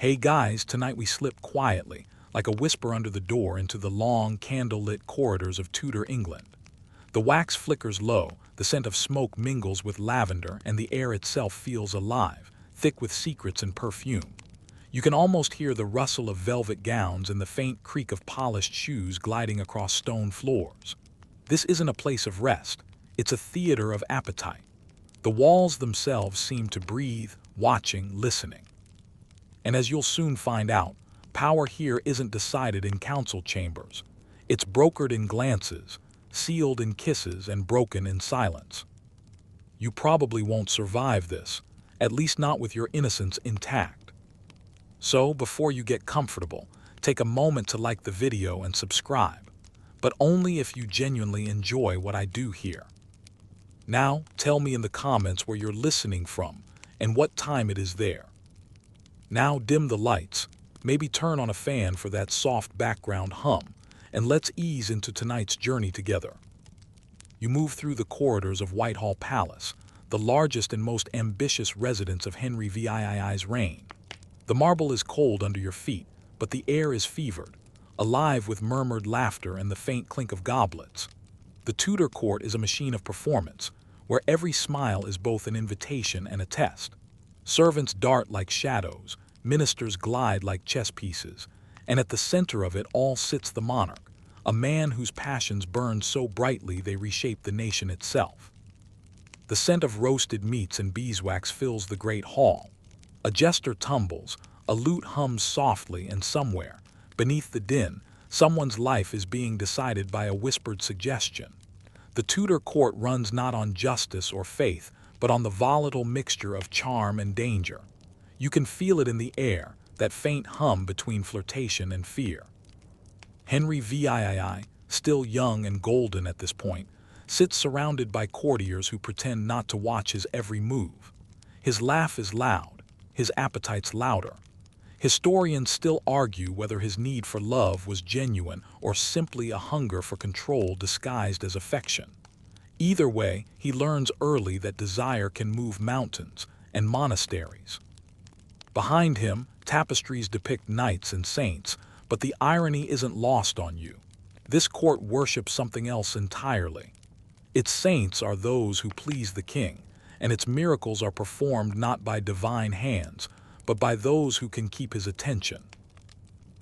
Hey guys, tonight we slip quietly, like a whisper under the door, into the long, candle-lit corridors of Tudor England. The wax flickers low, the scent of smoke mingles with lavender, and the air itself feels alive, thick with secrets and perfume. You can almost hear the rustle of velvet gowns and the faint creak of polished shoes gliding across stone floors. This isn't a place of rest, it's a theater of appetite. The walls themselves seem to breathe, watching, listening. And as you'll soon find out, power here isn't decided in council chambers. It's brokered in glances, sealed in kisses, and broken in silence. You probably won't survive this, at least not with your innocence intact. So, before you get comfortable, take a moment to like the video and subscribe, but only if you genuinely enjoy what I do here. Now, tell me in the comments where you're listening from and what time it is there. Now dim the lights, maybe turn on a fan for that soft background hum, and let's ease into tonight's journey together. You move through the corridors of Whitehall Palace, the largest and most ambitious residence of Henry VIII's reign. The marble is cold under your feet, but the air is fevered, alive with murmured laughter and the faint clink of goblets. The Tudor court is a machine of performance, where every smile is both an invitation and a test. Servants dart like shadows, ministers glide like chess pieces, and at the center of it all sits the monarch, a man whose passions burn so brightly they reshape the nation itself. The scent of roasted meats and beeswax fills the great hall. A jester tumbles, a lute hums softly, and somewhere, beneath the din, someone's life is being decided by a whispered suggestion. The Tudor court runs not on justice or faith, but on the volatile mixture of charm and danger. You can feel it in the air, that faint hum between flirtation and fear. Henry VIII, still young and golden at this point, sits surrounded by courtiers who pretend not to watch his every move. His laugh is loud, his appetite's louder. Historians still argue whether his need for love was genuine or simply a hunger for control disguised as affection. Either way, he learns early that desire can move mountains and monasteries. Behind him, tapestries depict knights and saints, but the irony isn't lost on you. This court worships something else entirely. Its saints are those who please the king, and its miracles are performed not by divine hands, but by those who can keep his attention.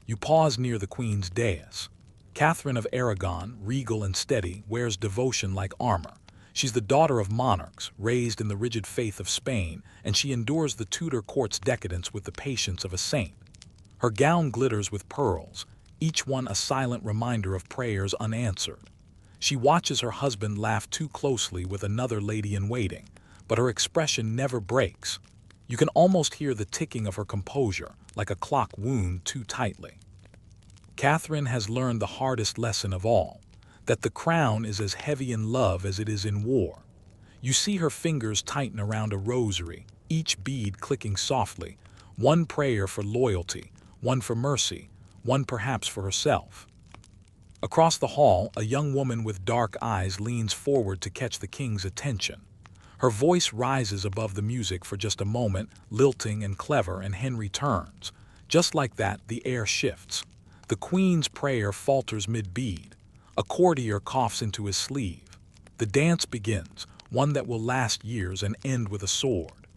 You pause near the queen's dais. Catherine of Aragon, regal and steady, wears devotion like armor. She's the daughter of monarchs, raised in the rigid faith of Spain, and she endures the Tudor court's decadence with the patience of a saint. Her gown glitters with pearls, each one a silent reminder of prayers unanswered. She watches her husband laugh too closely with another lady-in-waiting, but her expression never breaks. You can almost hear the ticking of her composure, like a clock wound too tightly. Catherine has learned the hardest lesson of all, that the crown is as heavy in love as it is in war. You see her fingers tighten around a rosary, each bead clicking softly, one prayer for loyalty, one for mercy, one perhaps for herself. Across the hall, a young woman with dark eyes leans forward to catch the king's attention. Her voice rises above the music for just a moment, lilting and clever, and Henry turns. Just like that, the air shifts. The queen's prayer falters mid-bead. A courtier coughs into his sleeve. The dance begins, one that will last years and end with a sword.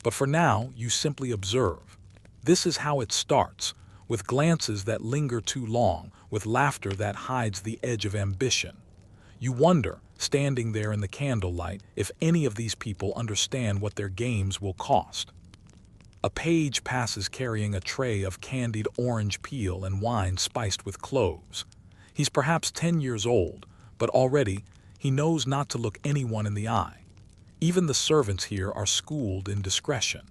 But for now, you simply observe. This is how it starts, with glances that linger too long, with laughter that hides the edge of ambition. You wonder, standing there in the candlelight, if any of these people understand what their games will cost. A page passes carrying a tray of candied orange peel and wine spiced with cloves. He's perhaps 10 years old, but already he knows not to look anyone in the eye. Even the servants here are schooled in discretion.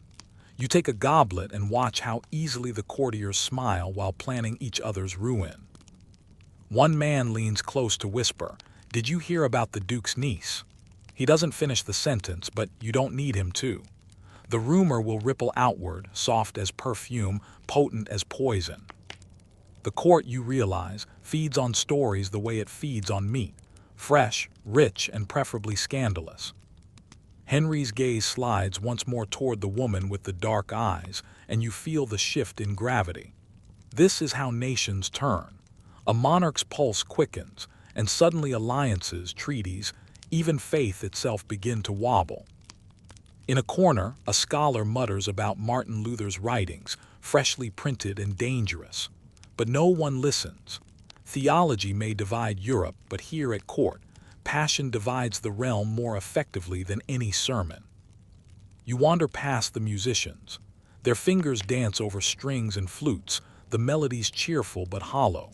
You take a goblet and watch how easily the courtiers smile while planning each other's ruin. One man leans close to whisper, "Did you hear about the Duke's niece?" He doesn't finish the sentence, but you don't need him to. The rumor will ripple outward, soft as perfume, potent as poison. The court, you realize, feeds on stories the way it feeds on meat, fresh, rich, and preferably scandalous. Henry's gaze slides once more toward the woman with the dark eyes, and you feel the shift in gravity. This is how nations turn. A monarch's pulse quickens, and suddenly alliances, treaties, even faith itself begin to wobble. In a corner, a scholar mutters about Martin Luther's writings, freshly printed and dangerous. But no one listens. Theology may divide Europe, but here at court, passion divides the realm more effectively than any sermon. You wander past the musicians. Their fingers dance over strings and flutes, the melodies cheerful but hollow.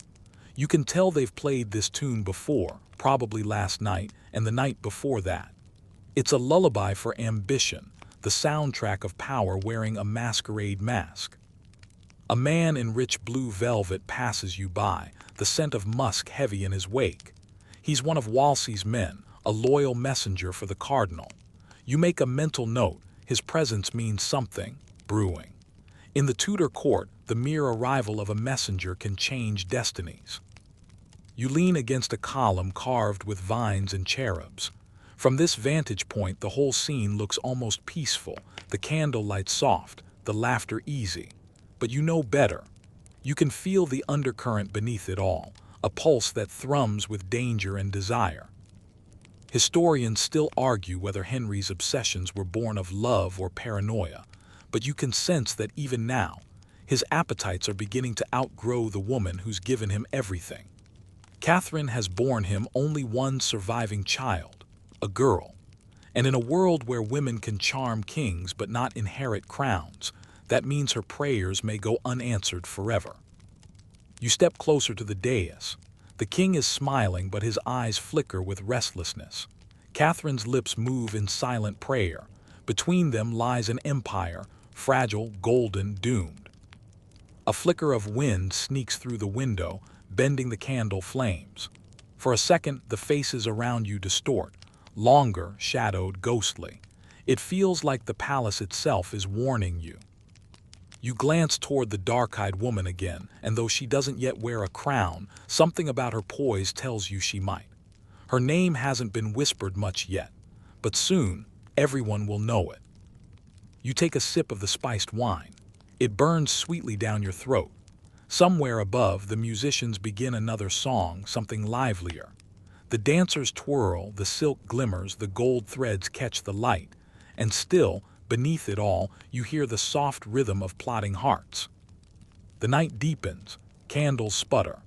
You can tell they've played this tune before, probably last night and the night before that. It's a lullaby for ambition, the soundtrack of power wearing a masquerade mask. A man in rich blue velvet passes you by, the scent of musk heavy in his wake. He's one of Wolsey's men, a loyal messenger for the cardinal. You make a mental note, his presence means something, brewing. In the Tudor court, the mere arrival of a messenger can change destinies. You lean against a column carved with vines and cherubs. From this vantage point, the whole scene looks almost peaceful, the candlelight soft, the laughter easy. But you know better. You can feel the undercurrent beneath it all, a pulse that thrums with danger and desire. Historians still argue whether Henry's obsessions were born of love or paranoia, but you can sense that even now, his appetites are beginning to outgrow the woman who's given him everything. Catherine has borne him only one surviving child, a girl. And in a world where women can charm kings but not inherit crowns, that means her prayers may go unanswered forever. You step closer to the dais. The king is smiling, but his eyes flicker with restlessness. Catherine's lips move in silent prayer. Between them lies an empire, fragile, golden, doomed. A flicker of wind sneaks through the window, bending the candle flames. For a second, the faces around you distort, longer, shadowed, ghostly. It feels like the palace itself is warning you. You glance toward the dark-eyed woman again, and though she doesn't yet wear a crown, something about her poise tells you she might. Her name hasn't been whispered much yet, but soon everyone will know it. You take a sip of the spiced wine. It burns sweetly down your throat. Somewhere above, the musicians begin another song, something livelier. The dancers twirl, the silk glimmers, the gold threads catch the light, and still, beneath it all, you hear the soft rhythm of plodding hearts. The night deepens, candles sputter.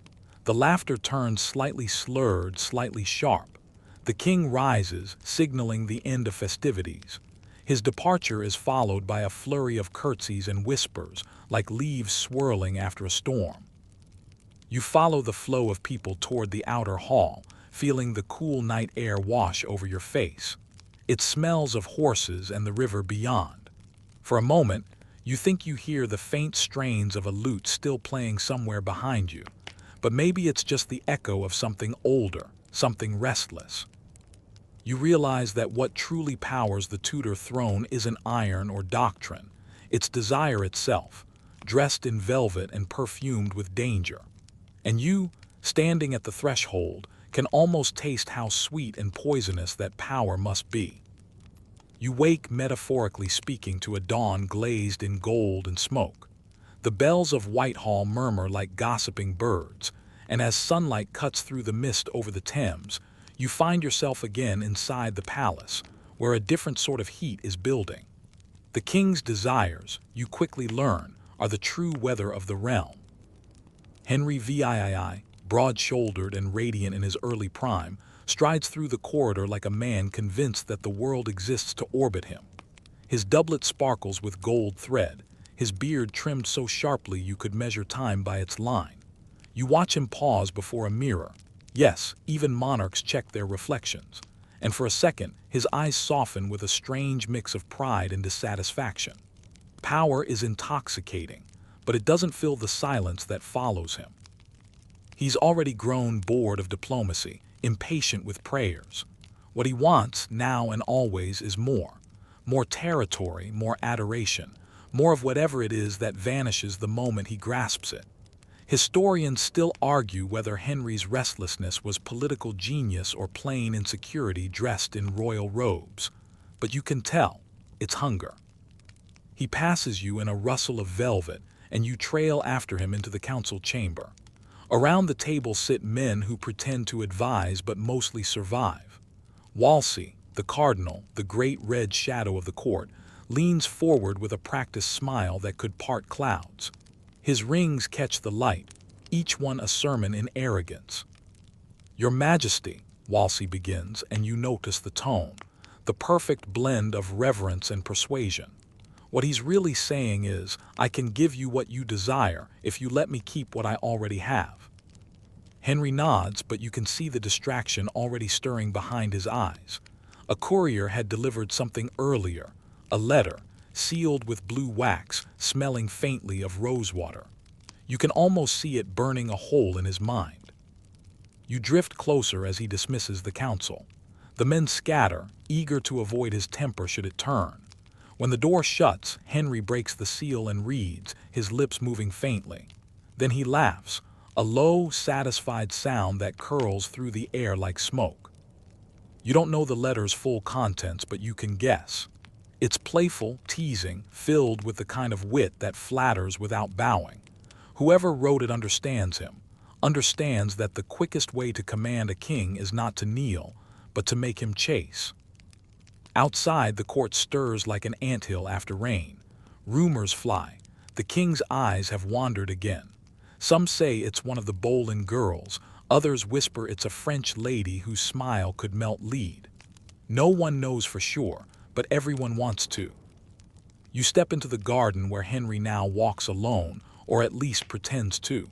The laughter turns slightly slurred, slightly sharp. The king rises, signaling the end of festivities. His departure is followed by a flurry of curtsies and whispers, like leaves swirling after a storm. You follow the flow of people toward the outer hall, feeling the cool night air wash over your face. It smells of horses and the river beyond. For a moment, you think you hear the faint strains of a lute still playing somewhere behind you, but maybe it's just the echo of something older, something restless. You realize that what truly powers the Tudor throne isn't iron or doctrine, it's desire itself, dressed in velvet and perfumed with danger. And you, standing at the threshold, can almost taste how sweet and poisonous that power must be. You wake, metaphorically speaking, to a dawn glazed in gold and smoke. The bells of Whitehall murmur like gossiping birds, and as sunlight cuts through the mist over the Thames, you find yourself again inside the palace, where a different sort of heat is building. The king's desires, you quickly learn, are the true weather of the realm. Henry VIII, broad-shouldered and radiant in his early prime, strides through the corridor like a man convinced that the world exists to orbit him. His doublet sparkles with gold thread, his beard trimmed so sharply you could measure time by its line. You watch him pause before a mirror. Yes, even monarchs check their reflections. And for a second, his eyes soften with a strange mix of pride and dissatisfaction. Power is intoxicating, but it doesn't fill the silence that follows him. He's already grown bored of diplomacy, impatient with prayers. What he wants, now and always, is more. More territory, more adoration, more of whatever it is that vanishes the moment he grasps it. Historians still argue whether Henry's restlessness was political genius or plain insecurity dressed in royal robes. but you can tell it's hunger. He passes you in a rustle of velvet, and you trail after him into the council chamber. Around the table sit men who pretend to advise but mostly survive. Wolsey, the cardinal, the great red shadow of the court, leans forward with a practiced smile that could part clouds. His rings catch the light, each one a sermon in arrogance. "Your Majesty," Wolsey begins, and you notice the tone, the perfect blend of reverence and persuasion. What he's really saying is, I can give you what you desire if you let me keep what I already have. Henry nods, but you can see the distraction already stirring behind his eyes. A courier had delivered something earlier, a letter, sealed with blue wax, smelling faintly of rosewater. You can almost see it burning a hole in his mind. You drift closer as he dismisses the council. The men scatter, eager to avoid his temper should it turn. When the door shuts, Henry breaks the seal and reads, his lips moving faintly. Then he laughs, a low, satisfied sound that curls through the air like smoke. You don't know the letter's full contents, but you can guess. It's playful, teasing, filled with the kind of wit that flatters without bowing. Whoever wrote it understands him, understands that the quickest way to command a king is not to kneel, but to make him chase. Outside, the court stirs like an anthill after rain. Rumors fly. The king's eyes have wandered again. Some say it's one of the Boleyn girls. Others whisper it's a French lady whose smile could melt lead. No one knows for sure, but everyone wants to. You step into the garden where Henry now walks alone, or at least pretends to.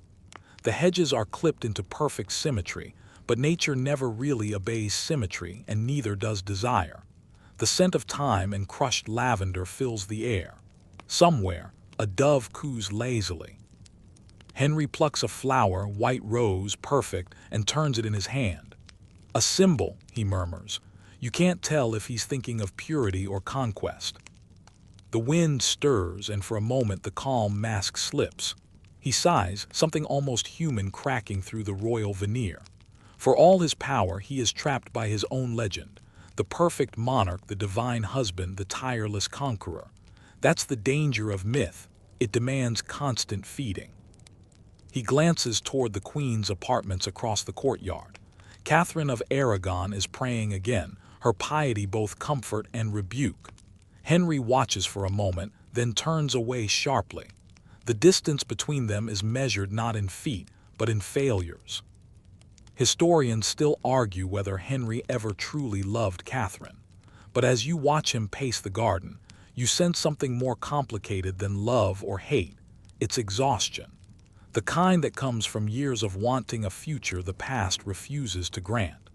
The hedges are clipped into perfect symmetry, but nature never really obeys symmetry, and neither does desire. The scent of thyme and crushed lavender fills the air. Somewhere, a dove coos lazily. Henry plucks a flower, white rose, perfect, and turns it in his hand. "A symbol," he murmurs. You can't tell if he's thinking of purity or conquest. The wind stirs, and for a moment the calm mask slips. He sighs, something almost human cracking through the royal veneer. For all his power, he is trapped by his own legend. The perfect monarch, the divine husband, the tireless conqueror. That's the danger of myth. It demands constant feeding. He glances toward the Queen's apartments across the courtyard. Catherine of Aragon is praying again, her piety both comfort and rebuke. Henry watches for a moment, then turns away sharply. The distance between them is measured not in feet, but in failures. Historians still argue whether Henry ever truly loved Catherine. But as you watch him pace the garden, you sense something more complicated than love or hate. It's exhaustion. The kind that comes from years of wanting a future the past refuses to grant.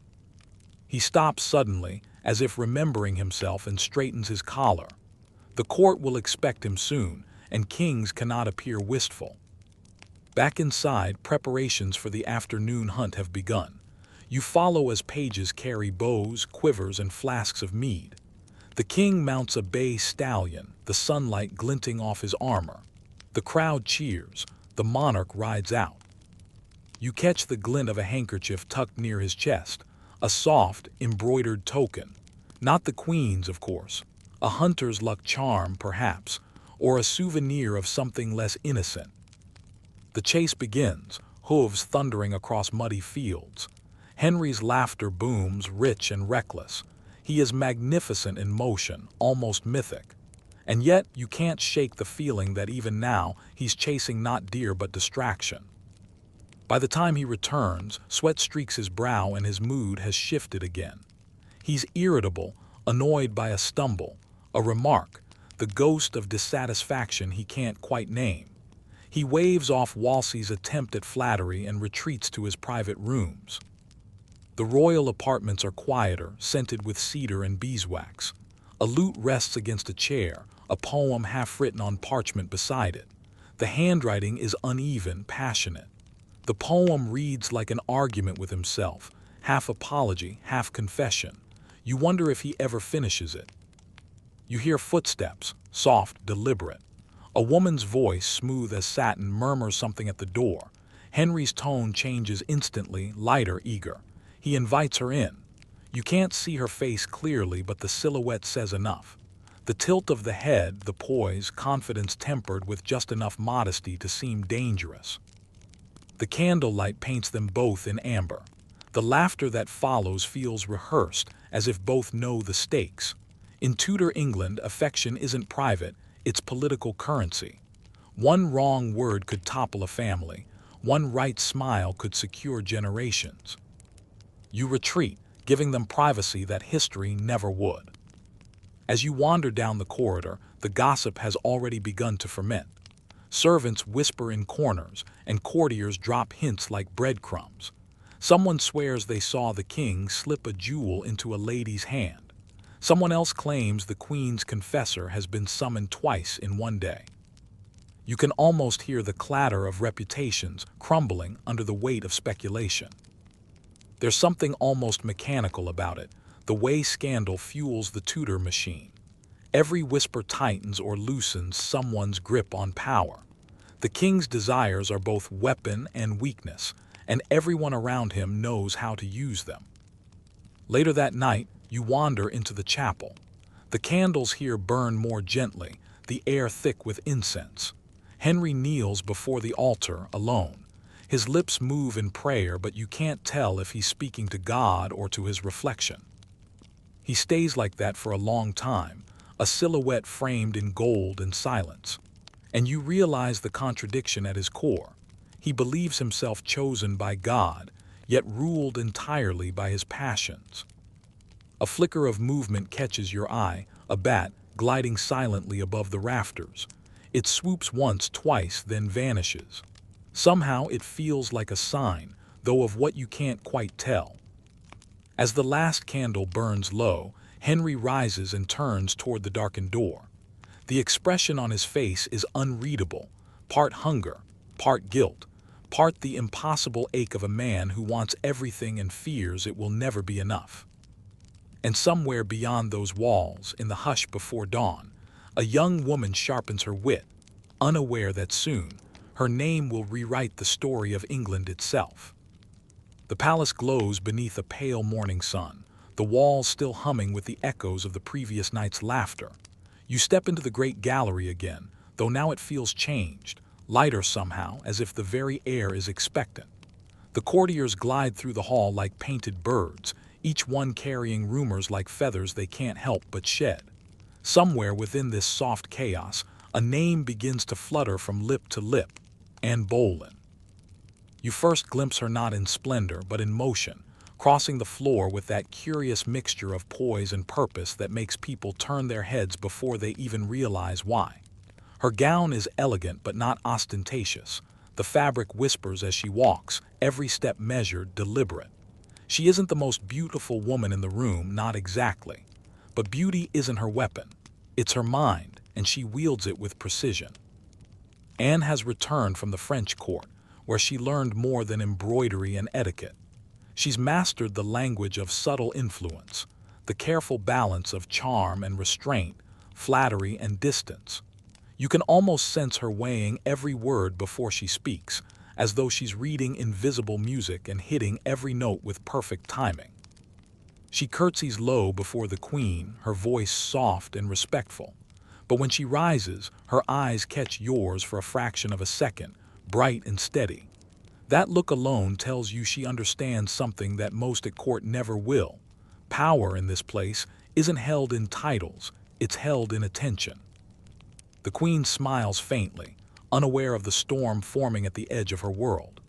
He stops suddenly, as if remembering himself, and straightens his collar. The court will expect him soon, and kings cannot appear wistful. Back inside, preparations for the afternoon hunt have begun. You follow as pages carry bows, quivers, and flasks of mead. The king mounts a bay stallion, the sunlight glinting off his armor. The crowd cheers. The monarch rides out. You catch the glint of a handkerchief tucked near his chest, a soft, embroidered token. Not the Queen's, of course. A hunter's luck charm, perhaps, or a souvenir of something less innocent. The chase begins, hooves thundering across muddy fields. Henry's laughter booms, rich and reckless. He is magnificent in motion, almost mythic. And yet you can't shake the feeling that even now he's chasing not deer but distraction. By the time he returns, sweat streaks his brow and his mood has shifted again. He's irritable, annoyed by a stumble, a remark, the ghost of dissatisfaction he can't quite name. He waves off Wolsey's attempt at flattery and retreats to his private rooms. The royal apartments are quieter, scented with cedar and beeswax. A lute rests against a chair, a poem half written on parchment beside it. The handwriting is uneven, passionate. The poem reads like an argument with himself, half apology, half confession. You wonder if he ever finishes it. You hear footsteps, soft, deliberate. A woman's voice, smooth as satin, murmurs something at the door. Henry's tone changes instantly, lighter, eager. He invites her in. You can't see her face clearly, but the silhouette says enough. The tilt of the head, the poise, confidence tempered with just enough modesty to seem dangerous. The candlelight paints them both in amber. The laughter that follows feels rehearsed, as if both know the stakes. In Tudor England, affection isn't private, it's political currency. One wrong word could topple a family. One right smile could secure generations. You retreat, giving them privacy that history never would. As you wander down the corridor, the gossip has already begun to ferment. Servants whisper in corners, and courtiers drop hints like breadcrumbs. Someone swears they saw the king slip a jewel into a lady's hand. Someone else claims the queen's confessor has been summoned twice in one day. You can almost hear the clatter of reputations crumbling under the weight of speculation. There's something almost mechanical about it, the way scandal fuels the Tudor machine. Every whisper tightens or loosens someone's grip on power. The king's desires are both weapon and weakness, and everyone around him knows how to use them. Later that night, you wander into the chapel. The candles here burn more gently, the air thick with incense. Henry kneels before the altar alone. His lips move in prayer, but you can't tell if he's speaking to God or to his reflection. He stays like that for a long time, a silhouette framed in gold and silence. And you realize the contradiction at his core. He believes himself chosen by God, yet ruled entirely by his passions. A flicker of movement catches your eye, a bat gliding silently above the rafters. It swoops once, twice, then vanishes. Somehow it feels like a sign, though of what you can't quite tell. As the last candle burns low, Henry rises and turns toward the darkened door. The expression on his face is unreadable, part hunger, part guilt, part the impossible ache of a man who wants everything and fears it will never be enough. And somewhere beyond those walls, in the hush before dawn, a young woman sharpens her wit, unaware that soon her name will rewrite the story of England itself. The palace glows beneath a pale morning sun, the walls still humming with the echoes of the previous night's laughter. You step into the great gallery again, though now it feels changed, lighter somehow, as if the very air is expectant. The courtiers glide through the hall like painted birds, each one carrying rumors like feathers they can't help but shed. Somewhere within this soft chaos, a name begins to flutter from lip to lip: Anne Boleyn. You first glimpse her not in splendor, but in motion, crossing the floor with that curious mixture of poise and purpose that makes people turn their heads before they even realize why. Her gown is elegant but not ostentatious. The fabric whispers as she walks, every step measured, deliberate. She isn't the most beautiful woman in the room, not exactly. But beauty isn't her weapon. It's her mind, and she wields it with precision. Anne has returned from the French court, where she learned more than embroidery and etiquette. She's mastered the language of subtle influence, the careful balance of charm and restraint, flattery and distance. You can almost sense her weighing every word before she speaks, as though she's reading invisible music and hitting every note with perfect timing. She curtsies low before the queen, her voice soft and respectful. But when she rises, her eyes catch yours for a fraction of a second, bright and steady. That look alone tells you she understands something that most at court never will. Power in this place isn't held in titles, it's held in attention. The queen smiles faintly, unaware of the storm forming at the edge of her world.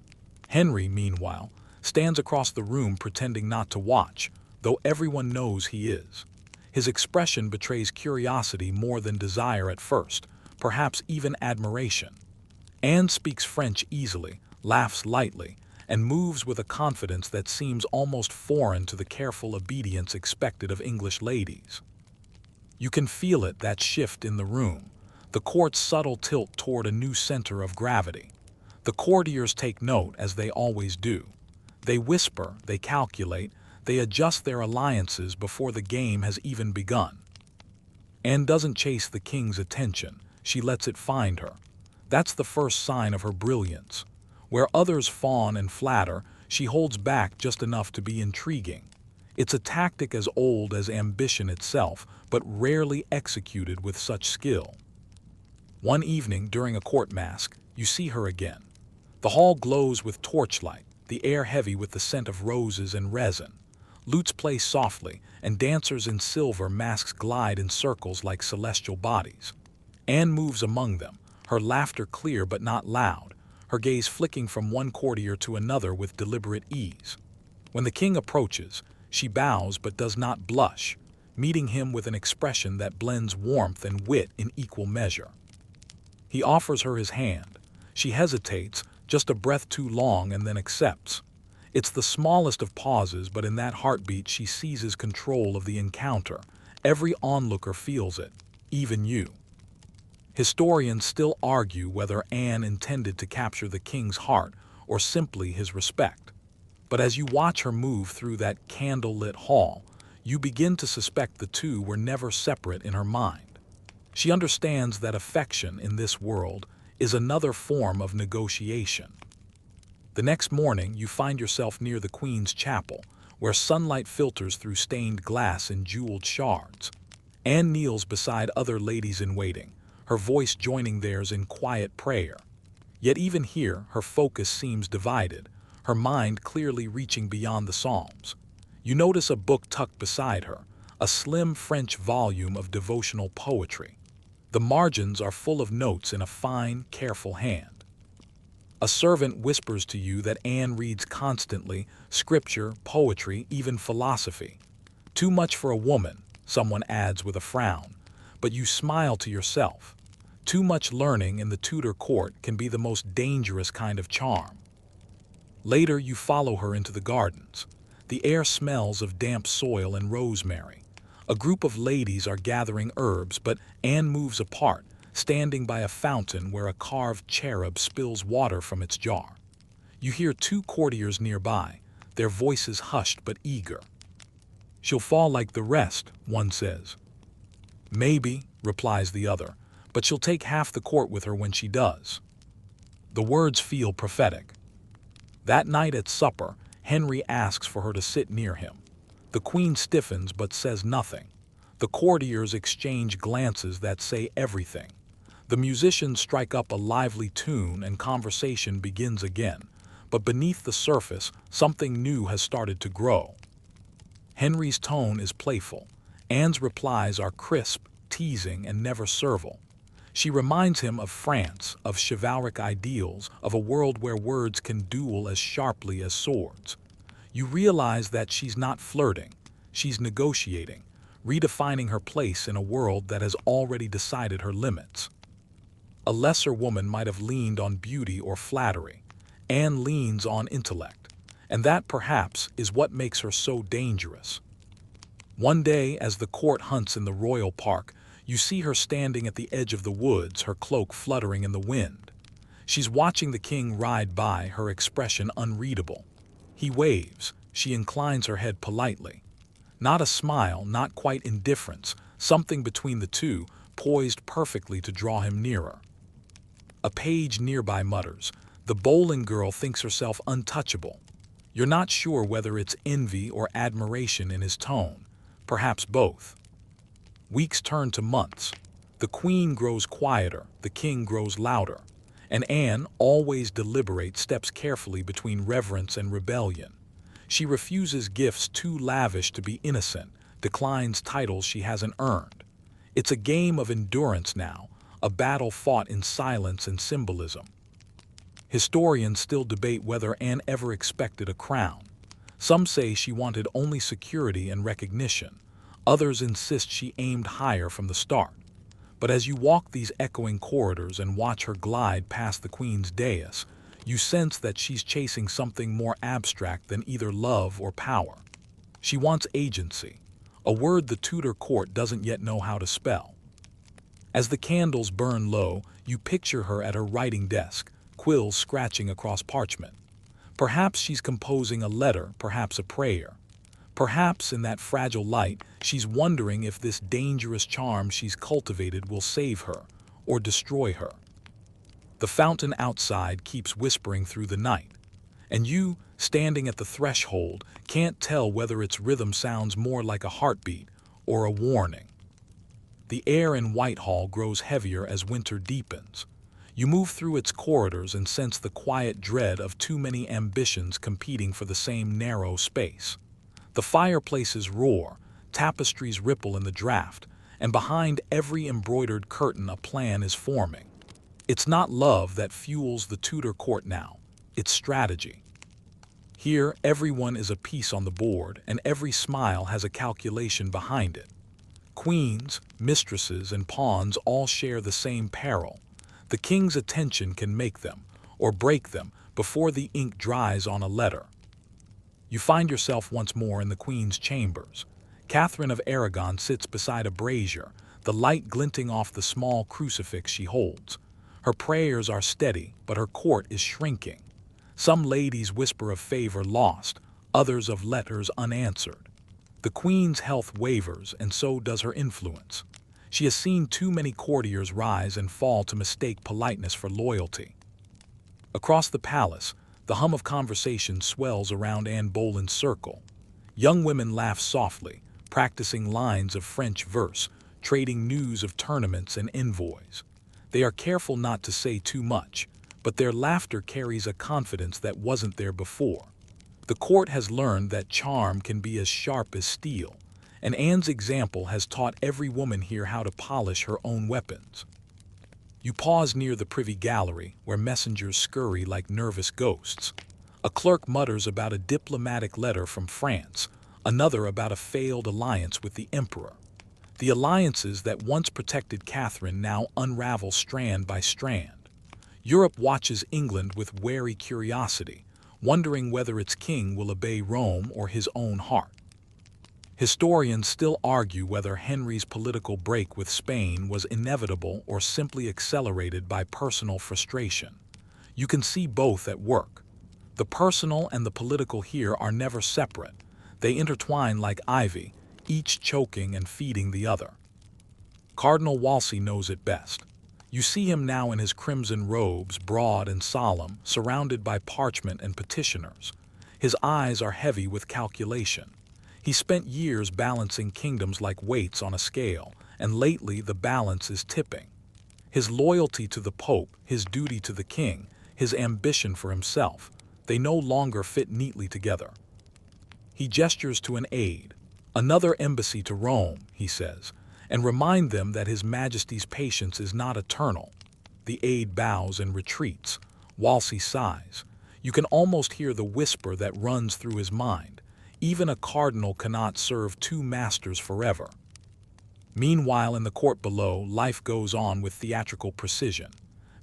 Henry, meanwhile, stands across the room pretending not to watch, though everyone knows he is. His expression betrays curiosity more than desire at first, perhaps even admiration. Anne speaks French easily, laughs lightly, and moves with a confidence that seems almost foreign to the careful obedience expected of English ladies. You can feel it, that shift in the room, the court's subtle tilt toward a new center of gravity. The courtiers take note, as they always do. They whisper, they calculate, they adjust their alliances before the game has even begun. Anne doesn't chase the king's attention, she lets it find her. That's the first sign of her brilliance. Where others fawn and flatter, she holds back just enough to be intriguing. It's a tactic as old as ambition itself, but rarely executed with such skill. One evening during a court masque, you see her again. The hall glows with torchlight, the air heavy with the scent of roses and resin. Lutes play softly, and dancers in silver masks glide in circles like celestial bodies. Anne moves among them, her laughter clear but not loud, her gaze flicking from one courtier to another with deliberate ease. When the king approaches, she bows but does not blush, meeting him with an expression that blends warmth and wit in equal measure. He offers her his hand. She hesitates, just a breath too long, and then accepts. It's the smallest of pauses, but in that heartbeat she seizes control of the encounter. Every onlooker feels it, even you. Historians still argue whether Anne intended to capture the king's heart or simply his respect. But as you watch her move through that candle-lit hall, you begin to suspect the two were never separate in her mind. She understands that affection in this world is another form of negotiation. The next morning, you find yourself near the Queen's chapel, where sunlight filters through stained glass and jeweled shards. Anne kneels beside other ladies in waiting, her voice joining theirs in quiet prayer. Yet even here, her focus seems divided, her mind clearly reaching beyond the Psalms. You notice a book tucked beside her, a slim French volume of devotional poetry. The margins are full of notes in a fine, careful hand. A servant whispers to you that Anne reads constantly, scripture, poetry, even philosophy. Too much for a woman, someone adds with a frown, but you smile to yourself. Too much learning in the Tudor court can be the most dangerous kind of charm. Later, you follow her into the gardens. The air smells of damp soil and rosemary. A group of ladies are gathering herbs, but Anne moves apart, standing by a fountain where a carved cherub spills water from its jar. You hear two courtiers nearby, their voices hushed but eager. "She'll fall like the rest," one says. "Maybe," replies the other, "but she'll take half the court with her when she does." The words feel prophetic. That night at supper, Henry asks for her to sit near him. The Queen stiffens but says nothing. The courtiers exchange glances that say everything. The musicians strike up a lively tune and conversation begins again, but beneath the surface, something new has started to grow. Henry's tone is playful. Anne's replies are crisp, teasing, and never servile. She reminds him of France, of chivalric ideals, of a world where words can duel as sharply as swords. You realize that she's not flirting, she's negotiating, redefining her place in a world that has already decided her limits. A lesser woman might have leaned on beauty or flattery. Anne leans on intellect, and that perhaps is what makes her so dangerous. One day, as the court hunts in the royal park, you see her standing at the edge of the woods, her cloak fluttering in the wind. She's watching the king ride by, her expression unreadable. He waves, she inclines her head politely. Not a smile, not quite indifference, something between the two, poised perfectly to draw him nearer. A page nearby mutters, "The bowling girl thinks herself untouchable." You're not sure whether it's envy or admiration in his tone, perhaps both. Weeks turn to months. The Queen grows quieter, the king grows louder, and Anne, always deliberate, steps carefully between reverence and rebellion. She refuses gifts too lavish to be innocent, declines titles she hasn't earned. It's a game of endurance now, a battle fought in silence and symbolism. Historians still debate whether Anne ever expected a crown. Some say she wanted only security and recognition. Others insist she aimed higher from the start. But as you walk these echoing corridors and watch her glide past the Queen's dais, you sense that she's chasing something more abstract than either love or power. She wants agency, a word the Tudor court doesn't yet know how to spell. As the candles burn low, you picture her at her writing desk, quills scratching across parchment. Perhaps she's composing a letter, perhaps a prayer. Perhaps in that fragile light, she's wondering if this dangerous charm she's cultivated will save her or destroy her. The fountain outside keeps whispering through the night. And you, standing at the threshold, can't tell whether its rhythm sounds more like a heartbeat or a warning. The air in Whitehall grows heavier as winter deepens. You move through its corridors and sense the quiet dread of too many ambitions competing for the same narrow space. The fireplaces roar, tapestries ripple in the draft, and behind every embroidered curtain a plan is forming. It's not love that fuels the Tudor court now, it's strategy. Here, everyone is a piece on the board, and every smile has a calculation behind it. Queens, mistresses, and pawns all share the same peril. The king's attention can make them, or break them, before the ink dries on a letter. You find yourself once more in the queen's chambers. Catherine of Aragon sits beside a brazier, the light glinting off the small crucifix she holds. Her prayers are steady, but her court is shrinking. Some ladies whisper of favor lost, others of letters unanswered. The queen's health wavers, and so does her influence. She has seen too many courtiers rise and fall to mistake politeness for loyalty. Across the palace, the hum of conversation swells around Anne Boleyn's circle. Young women laugh softly, practicing lines of French verse, trading news of tournaments and envoys. They are careful not to say too much, but their laughter carries a confidence that wasn't there before. The court has learned that charm can be as sharp as steel, and Anne's example has taught every woman here how to polish her own weapons. You pause near the privy gallery, where messengers scurry like nervous ghosts. A clerk mutters about a diplomatic letter from France, another about a failed alliance with the emperor. The alliances that once protected Catherine now unravel strand by strand. Europe watches England with wary curiosity, wondering whether its king will obey Rome or his own heart. Historians still argue whether Henry's political break with Spain was inevitable or simply accelerated by personal frustration. You can see both at work. The personal and the political here are never separate. They intertwine like ivy, each choking and feeding the other. Cardinal Wolsey knows it best. You see him now in his crimson robes, broad and solemn, surrounded by parchment and petitioners. His eyes are heavy with calculation. He spent years balancing kingdoms like weights on a scale, and lately the balance is tipping. His loyalty to the Pope, his duty to the king, his ambition for himself, they no longer fit neatly together. He gestures to an aide. "Another embassy to Rome," he says, and remind them that His Majesty's patience is not eternal. The aide bows and retreats. Wolsey sighs. You can almost hear the whisper that runs through his mind. Even a cardinal cannot serve two masters forever. Meanwhile, in the court below, life goes on with theatrical precision.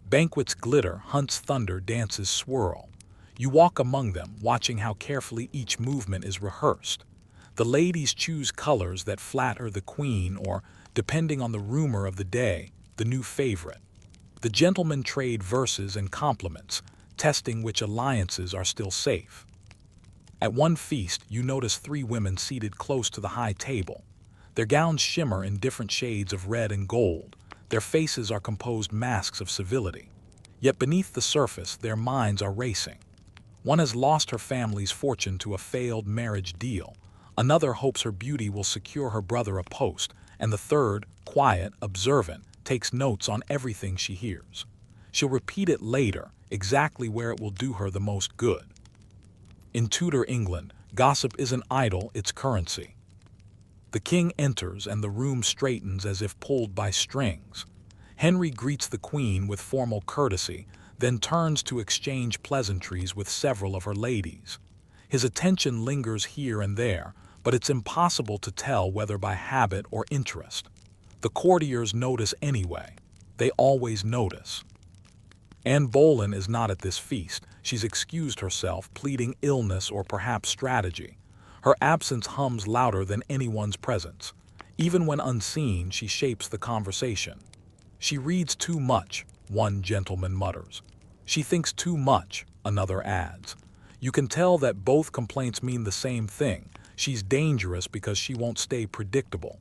Banquets glitter, hunts thunder, dances swirl. You walk among them, watching how carefully each movement is rehearsed. The ladies choose colors that flatter the queen or, depending on the rumor of the day, the new favorite. The gentlemen trade verses and compliments, testing which alliances are still safe. At one feast, you notice 3 women seated close to the high table. Their gowns shimmer in different shades of red and gold. Their faces are composed masks of civility. Yet beneath the surface, their minds are racing. One has lost her family's fortune to a failed marriage deal. Another hopes her beauty will secure her brother a post. And the third, quiet, observant, takes notes on everything she hears. She'll repeat it later, exactly where it will do her the most good. In Tudor England, gossip isn't idle, it's currency. The king enters and the room straightens as if pulled by strings. Henry greets the queen with formal courtesy, then turns to exchange pleasantries with several of her ladies. His attention lingers here and there, but it's impossible to tell whether by habit or interest. The courtiers notice anyway. They always notice. Anne Boleyn is not at this feast. She's excused herself, pleading illness or perhaps strategy. Her absence hums louder than anyone's presence. Even when unseen, she shapes the conversation. She reads too much, one gentleman mutters. She thinks too much, another adds. You can tell that both complaints mean the same thing. She's dangerous because she won't stay predictable.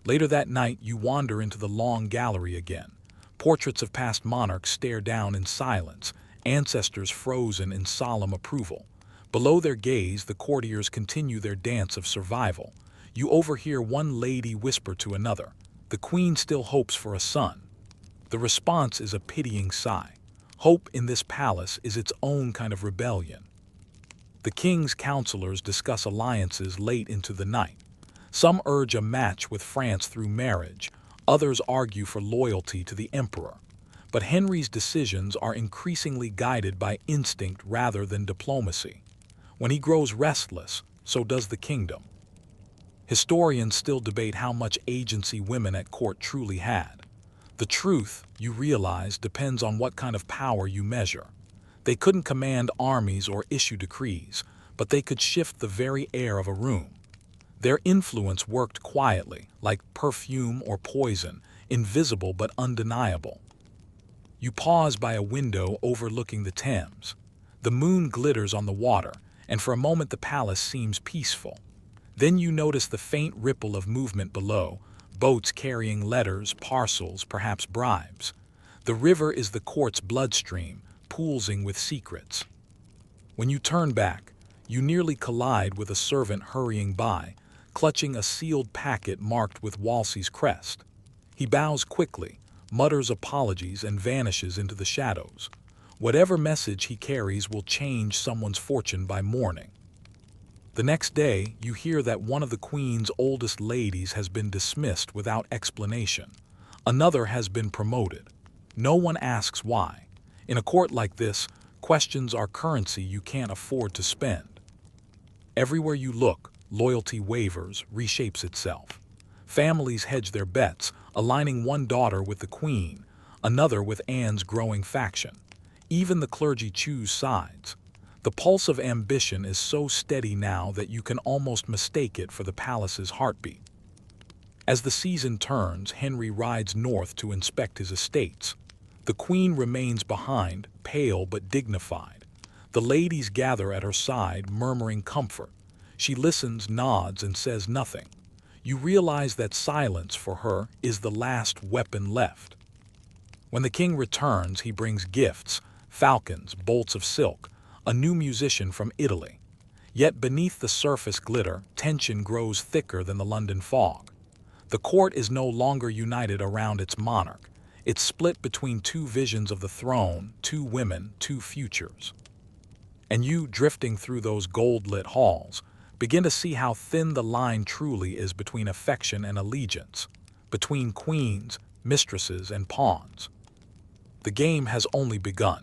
Later that night, you wander into the long gallery again. Portraits of past monarchs stare down in silence. ancestors frozen in solemn approval. Below their gaze, the courtiers continue their dance of survival. You overhear one lady whisper to another, "The queen still hopes for a son." The response is a pitying sigh. Hope in this palace is its own kind of rebellion. The king's counselors discuss alliances late into the night. Some urge a match with France through marriage, others argue for loyalty to the emperor. But Henry's decisions are increasingly guided by instinct rather than diplomacy. When he grows restless, so does the kingdom. Historians still debate how much agency women at court truly had. The truth, you realize, depends on what kind of power you measure. They couldn't command armies or issue decrees, but they could shift the very air of a room. Their influence worked quietly, like perfume or poison, invisible but undeniable. You pause by a window overlooking the Thames. The moon glitters on the water, and for a moment the palace seems peaceful. Then you notice the faint ripple of movement below, boats carrying letters, parcels, perhaps bribes. The river is the court's bloodstream, poolsing with secrets. When you turn back, you nearly collide with a servant hurrying by, clutching a sealed packet marked with Wolsey's crest. He bows quickly, mutters apologies, and vanishes into the shadows. Whatever message he carries will change someone's fortune by morning. The next day, you hear that one of the Queen's oldest ladies has been dismissed without explanation. Another has been promoted. No one asks why. In a court like this, questions are currency you can't afford to spend. Everywhere you look, loyalty wavers, reshapes itself. Families hedge their bets, aligning one daughter with the Queen, another with Anne's growing faction. Even the clergy choose sides. The pulse of ambition is so steady now that you can almost mistake it for the palace's heartbeat. As the season turns, Henry rides north to inspect his estates. The Queen remains behind, pale but dignified. The ladies gather at her side, murmuring comfort. She listens, nods, and says nothing. You realize that silence for her is the last weapon left. When the king returns, he brings gifts, falcons, bolts of silk, a new musician from Italy. Yet beneath the surface glitter, tension grows thicker than the London fog. The court is no longer united around its monarch. It's split between two visions of the throne, two women, two futures. And you, drifting through those gold-lit halls, begin to see how thin the line truly is between affection and allegiance, between queens, mistresses, and pawns. The game has only begun.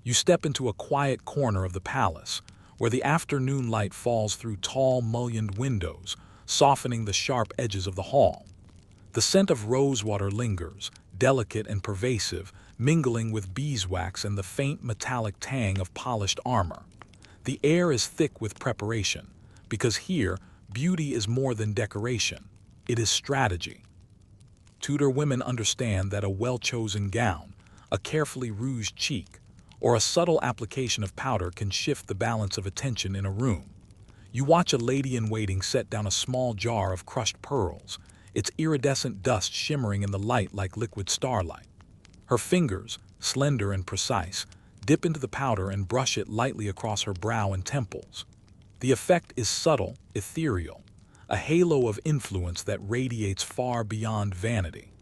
You step into a quiet corner of the palace, where the afternoon light falls through tall, mullioned windows, softening the sharp edges of the hall. The scent of rosewater lingers, delicate and pervasive, mingling with beeswax and the faint metallic tang of polished armor. The air is thick with preparation, because here, beauty is more than decoration. It is strategy. Tudor women understand that a well-chosen gown, a carefully rouged cheek, or a subtle application of powder can shift the balance of attention in a room. You watch a lady-in-waiting set down a small jar of crushed pearls, its iridescent dust shimmering in the light like liquid starlight. Her fingers, slender and precise, dip into the powder and brush it lightly across her brow and temples. The effect is subtle, ethereal, a halo of influence that radiates far beyond vanity.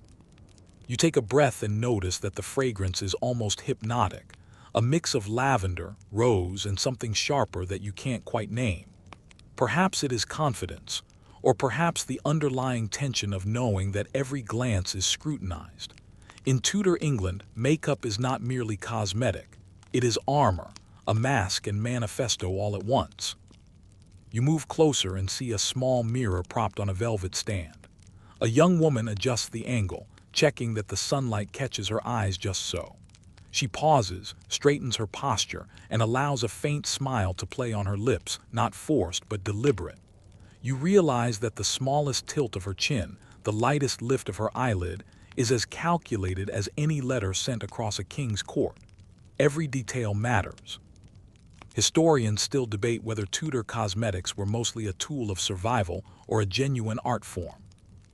You take a breath and notice that the fragrance is almost hypnotic, a mix of lavender, rose, and something sharper that you can't quite name. Perhaps it is confidence, or perhaps the underlying tension of knowing that every glance is scrutinized. In Tudor England, makeup is not merely cosmetic. It is armor, a mask and manifesto all at once. You move closer and see a small mirror propped on a velvet stand. A young woman adjusts the angle, checking that the sunlight catches her eyes just so. She pauses, straightens her posture, and allows a faint smile to play on her lips, not forced but deliberate. You realize that the smallest tilt of her chin, the lightest lift of her eyelid, is as calculated as any letter sent across a king's court. Every detail matters. Historians still debate whether Tudor cosmetics were mostly a tool of survival or a genuine art form.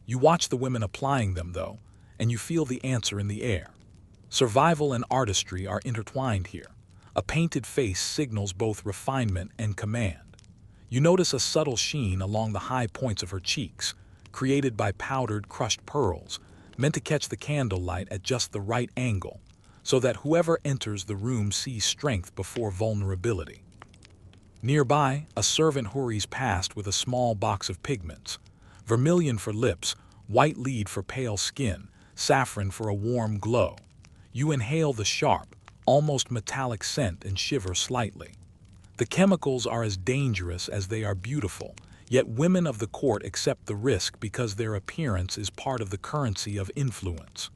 You watch the women applying them, though, and you feel the answer in the air. Survival and artistry are intertwined here. A painted face signals both refinement and command. You notice a subtle sheen along the high points of her cheeks, created by powdered crushed pearls, meant to catch the candlelight at just the right angle, so that whoever enters the room sees strength before vulnerability. Nearby, a servant hurries past with a small box of pigments: vermilion for lips, white lead for pale skin, saffron for a warm glow. You inhale the sharp, almost metallic scent and shiver slightly. The chemicals are as dangerous as they are beautiful, yet women of the court accept the risk because their appearance is part of the currency of influence.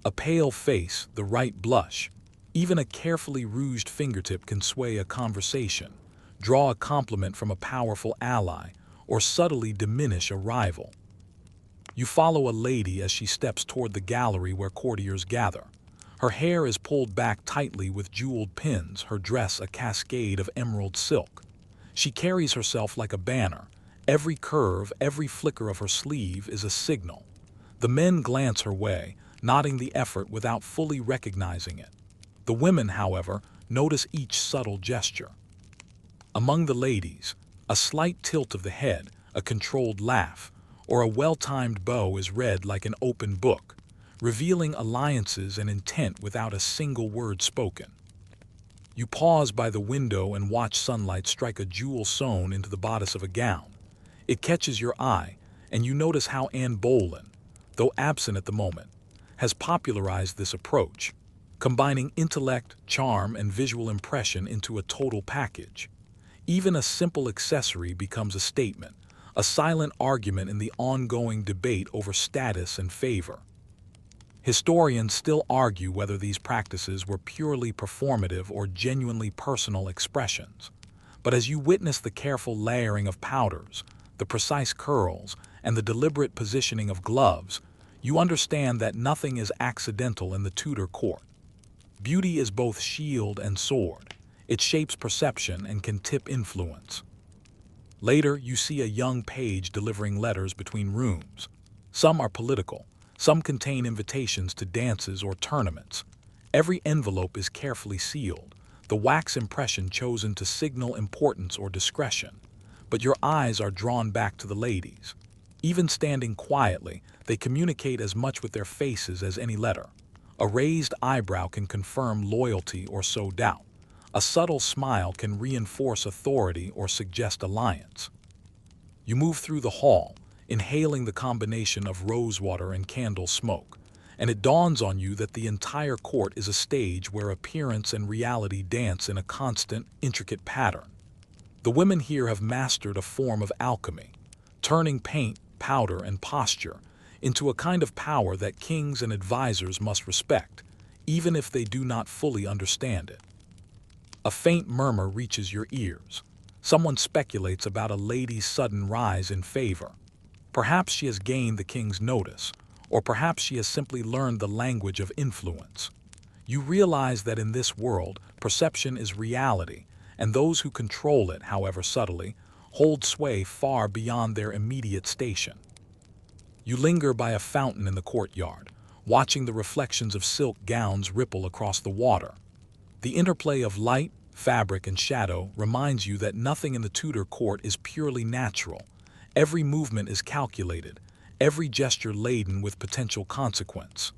A pale face, the right blush, even a carefully rouged fingertip can sway a conversation, draw a compliment from a powerful ally, or subtly diminish a rival. You follow a lady as she steps toward the gallery where courtiers gather. Her hair is pulled back tightly with jeweled pins, her dress a cascade of emerald silk. She carries herself like a banner. Every curve, every flicker of her sleeve is a signal. The men glance her way, nodding the effort without fully recognizing it. The women, however, notice each subtle gesture. Among the ladies, a slight tilt of the head, a controlled laugh, or a well-timed bow is read like an open book, revealing alliances and intent without a single word spoken. You pause by the window and watch sunlight strike a jewel sewn into the bodice of a gown. It catches your eye, and you notice how Anne Boleyn, though absent at the moment, has popularized this approach, combining intellect, charm, and visual impression into a total package. Even a simple accessory becomes a statement, a silent argument in the ongoing debate over status and favor. Historians still argue whether these practices were purely performative or genuinely personal expressions. But as you witness the careful layering of powders, the precise curls, and the deliberate positioning of gloves, you understand that nothing is accidental in the Tudor court. Beauty is both shield and sword. It shapes perception and can tip influence. Later, you see a young page delivering letters between rooms. Some are political. Some contain invitations to dances or tournaments. Every envelope is carefully sealed, the wax impression chosen to signal importance or discretion. But your eyes are drawn back to the ladies. Even standing quietly, they communicate as much with their faces as any letter. A raised eyebrow can confirm loyalty or sow doubt. A subtle smile can reinforce authority or suggest alliance. You move through the hall, inhaling the combination of rosewater and candle smoke, and it dawns on you that the entire court is a stage where appearance and reality dance in a constant, intricate pattern. The women here have mastered a form of alchemy, turning paint, powder, and posture into a kind of power that kings and advisors must respect, even if they do not fully understand it. A faint murmur reaches your ears. Someone speculates about a lady's sudden rise in favor. Perhaps she has gained the king's notice, or perhaps she has simply learned the language of influence. You realize that in this world, perception is reality, and those who control it, however subtly, hold sway far beyond their immediate station. You linger by a fountain in the courtyard, watching the reflections of silk gowns ripple across the water. The interplay of light, fabric, and shadow reminds you that nothing in the Tudor court is purely natural. Every movement is calculated, every gesture laden with potential consequence.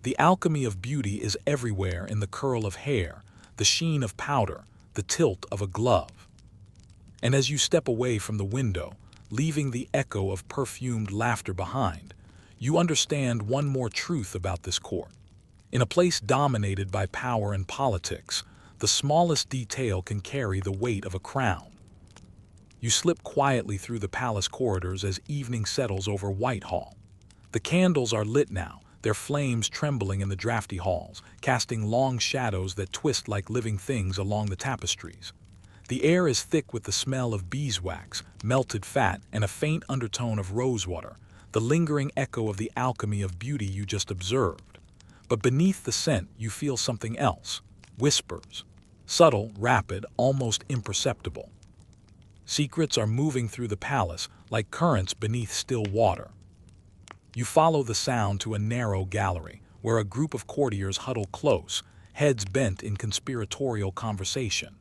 The alchemy of beauty is everywhere in the curl of hair, the sheen of powder, the tilt of a glove. And as you step away from the window, leaving the echo of perfumed laughter behind, you understand one more truth about this court. In a place dominated by power and politics, the smallest detail can carry the weight of a crown. You slip quietly through the palace corridors as evening settles over Whitehall. The candles are lit now, their flames trembling in the drafty halls, casting long shadows that twist like living things along the tapestries. The air is thick with the smell of beeswax, melted fat, and a faint undertone of rosewater, the lingering echo of the alchemy of beauty you just observed. But beneath the scent, you feel something else. Whispers. Subtle, rapid, almost imperceptible. Secrets are moving through the palace like currents beneath still water. You follow the sound to a narrow gallery, where a group of courtiers huddle close, heads bent in conspiratorial conversation.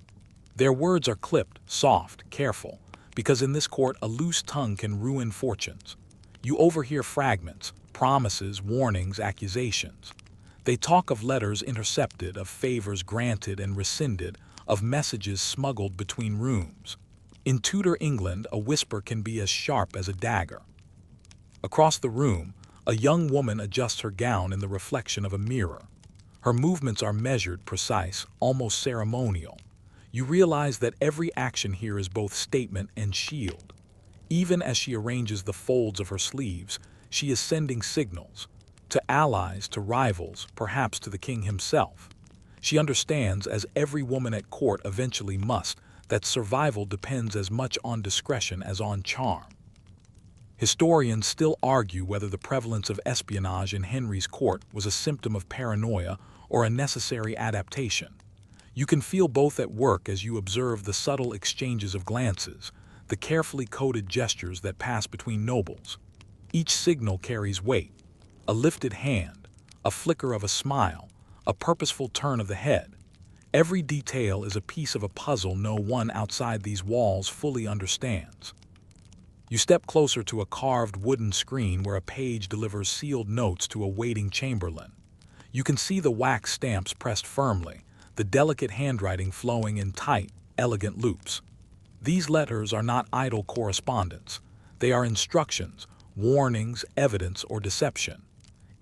Their words are clipped, soft, careful, because in this court a loose tongue can ruin fortunes. You overhear fragments, promises, warnings, accusations. They talk of letters intercepted, of favors granted and rescinded, of messages smuggled between rooms. In Tudor England, a whisper can be as sharp as a dagger. Across the room, a young woman adjusts her gown in the reflection of a mirror. Her movements are measured, precise, almost ceremonial. You realize that every action here is both statement and shield. Even as she arranges the folds of her sleeves, she is sending signals to allies, to rivals, perhaps to the king himself. She understands, as every woman at court eventually must, that survival depends as much on discretion as on charm. Historians still argue whether the prevalence of espionage in Henry's court was a symptom of paranoia or a necessary adaptation. You can feel both at work as you observe the subtle exchanges of glances, the carefully coded gestures that pass between nobles. Each signal carries weight: a lifted hand, a flicker of a smile, a purposeful turn of the head. Every detail is a piece of a puzzle no one outside these walls fully understands. You step closer to a carved wooden screen where a page delivers sealed notes to a waiting chamberlain. You can see the wax stamps pressed firmly, the delicate handwriting flowing in tight, elegant loops. These letters are not idle correspondence. They are instructions, warnings, evidence, or deception.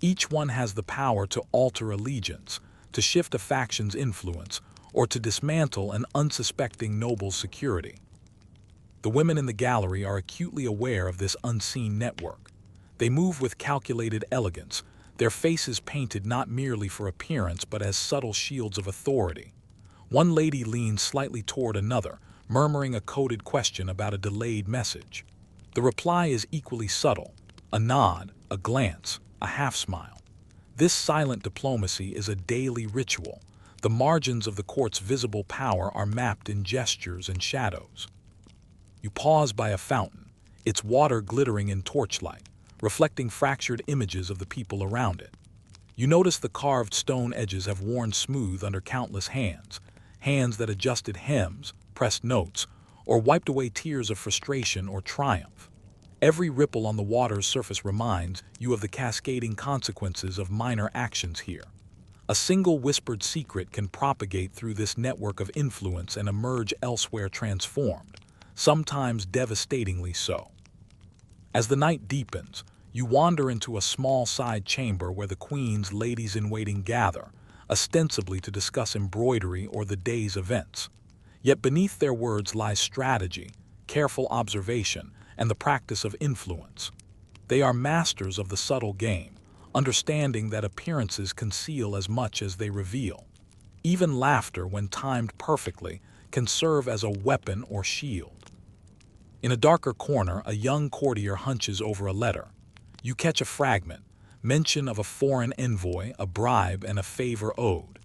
Each one has the power to alter allegiance, to shift a faction's influence, or to dismantle an unsuspecting noble's security. The women in the gallery are acutely aware of this unseen network. They move with calculated elegance, their faces painted not merely for appearance but as subtle shields of authority. One lady leans slightly toward another, murmuring a coded question about a delayed message. The reply is equally subtle: a nod, a glance, a half-smile. This silent diplomacy is a daily ritual. The margins of the court's visible power are mapped in gestures and shadows. You pause by a fountain, its water glittering in torchlight, reflecting fractured images of the people around it. You notice the carved stone edges have worn smooth under countless hands, hands that adjusted hems, pressed notes, or wiped away tears of frustration or triumph. Every ripple on the water's surface reminds you of the cascading consequences of minor actions here. A single whispered secret can propagate through this network of influence and emerge elsewhere transformed, sometimes devastatingly so. As the night deepens, you wander into a small side chamber where the queen's ladies-in-waiting gather, ostensibly to discuss embroidery or the day's events. Yet beneath their words lies strategy, careful observation, and the practice of influence. They are masters of the subtle game, understanding that appearances conceal as much as they reveal. Even laughter, when timed perfectly, can serve as a weapon or shield. In a darker corner, a young courtier hunches over a letter. You catch a fragment, mention of a foreign envoy, a bribe, and a favor owed.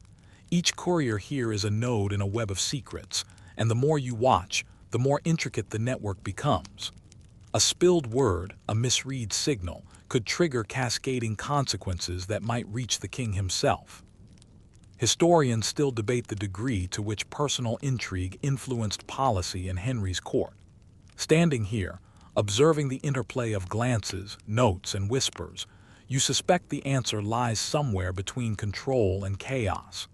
Each courier here is a node in a web of secrets, and the more you watch, the more intricate the network becomes. A spilled word, a misread signal, could trigger cascading consequences that might reach the king himself. Historians still debate the degree to which personal intrigue influenced policy in Henry's court. Standing here, observing the interplay of glances, notes, and whispers, you suspect the answer lies somewhere between control and chaos.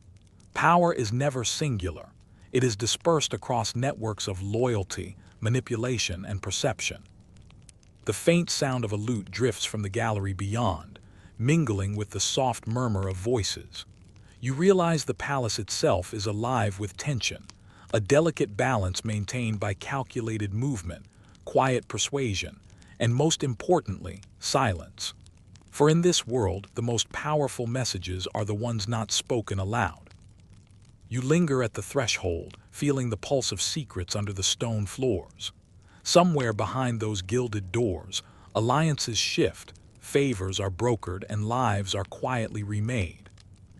Power is never singular. It is dispersed across networks of loyalty, manipulation, and perception. The faint sound of a lute drifts from the gallery beyond, mingling with the soft murmur of voices. You realize the palace itself is alive with tension, a delicate balance maintained by calculated movement, quiet persuasion, and most importantly, silence. For in this world, the most powerful messages are the ones not spoken aloud. You linger at the threshold, feeling the pulse of secrets under the stone floors. Somewhere behind those gilded doors, alliances shift, favors are brokered, and lives are quietly remade.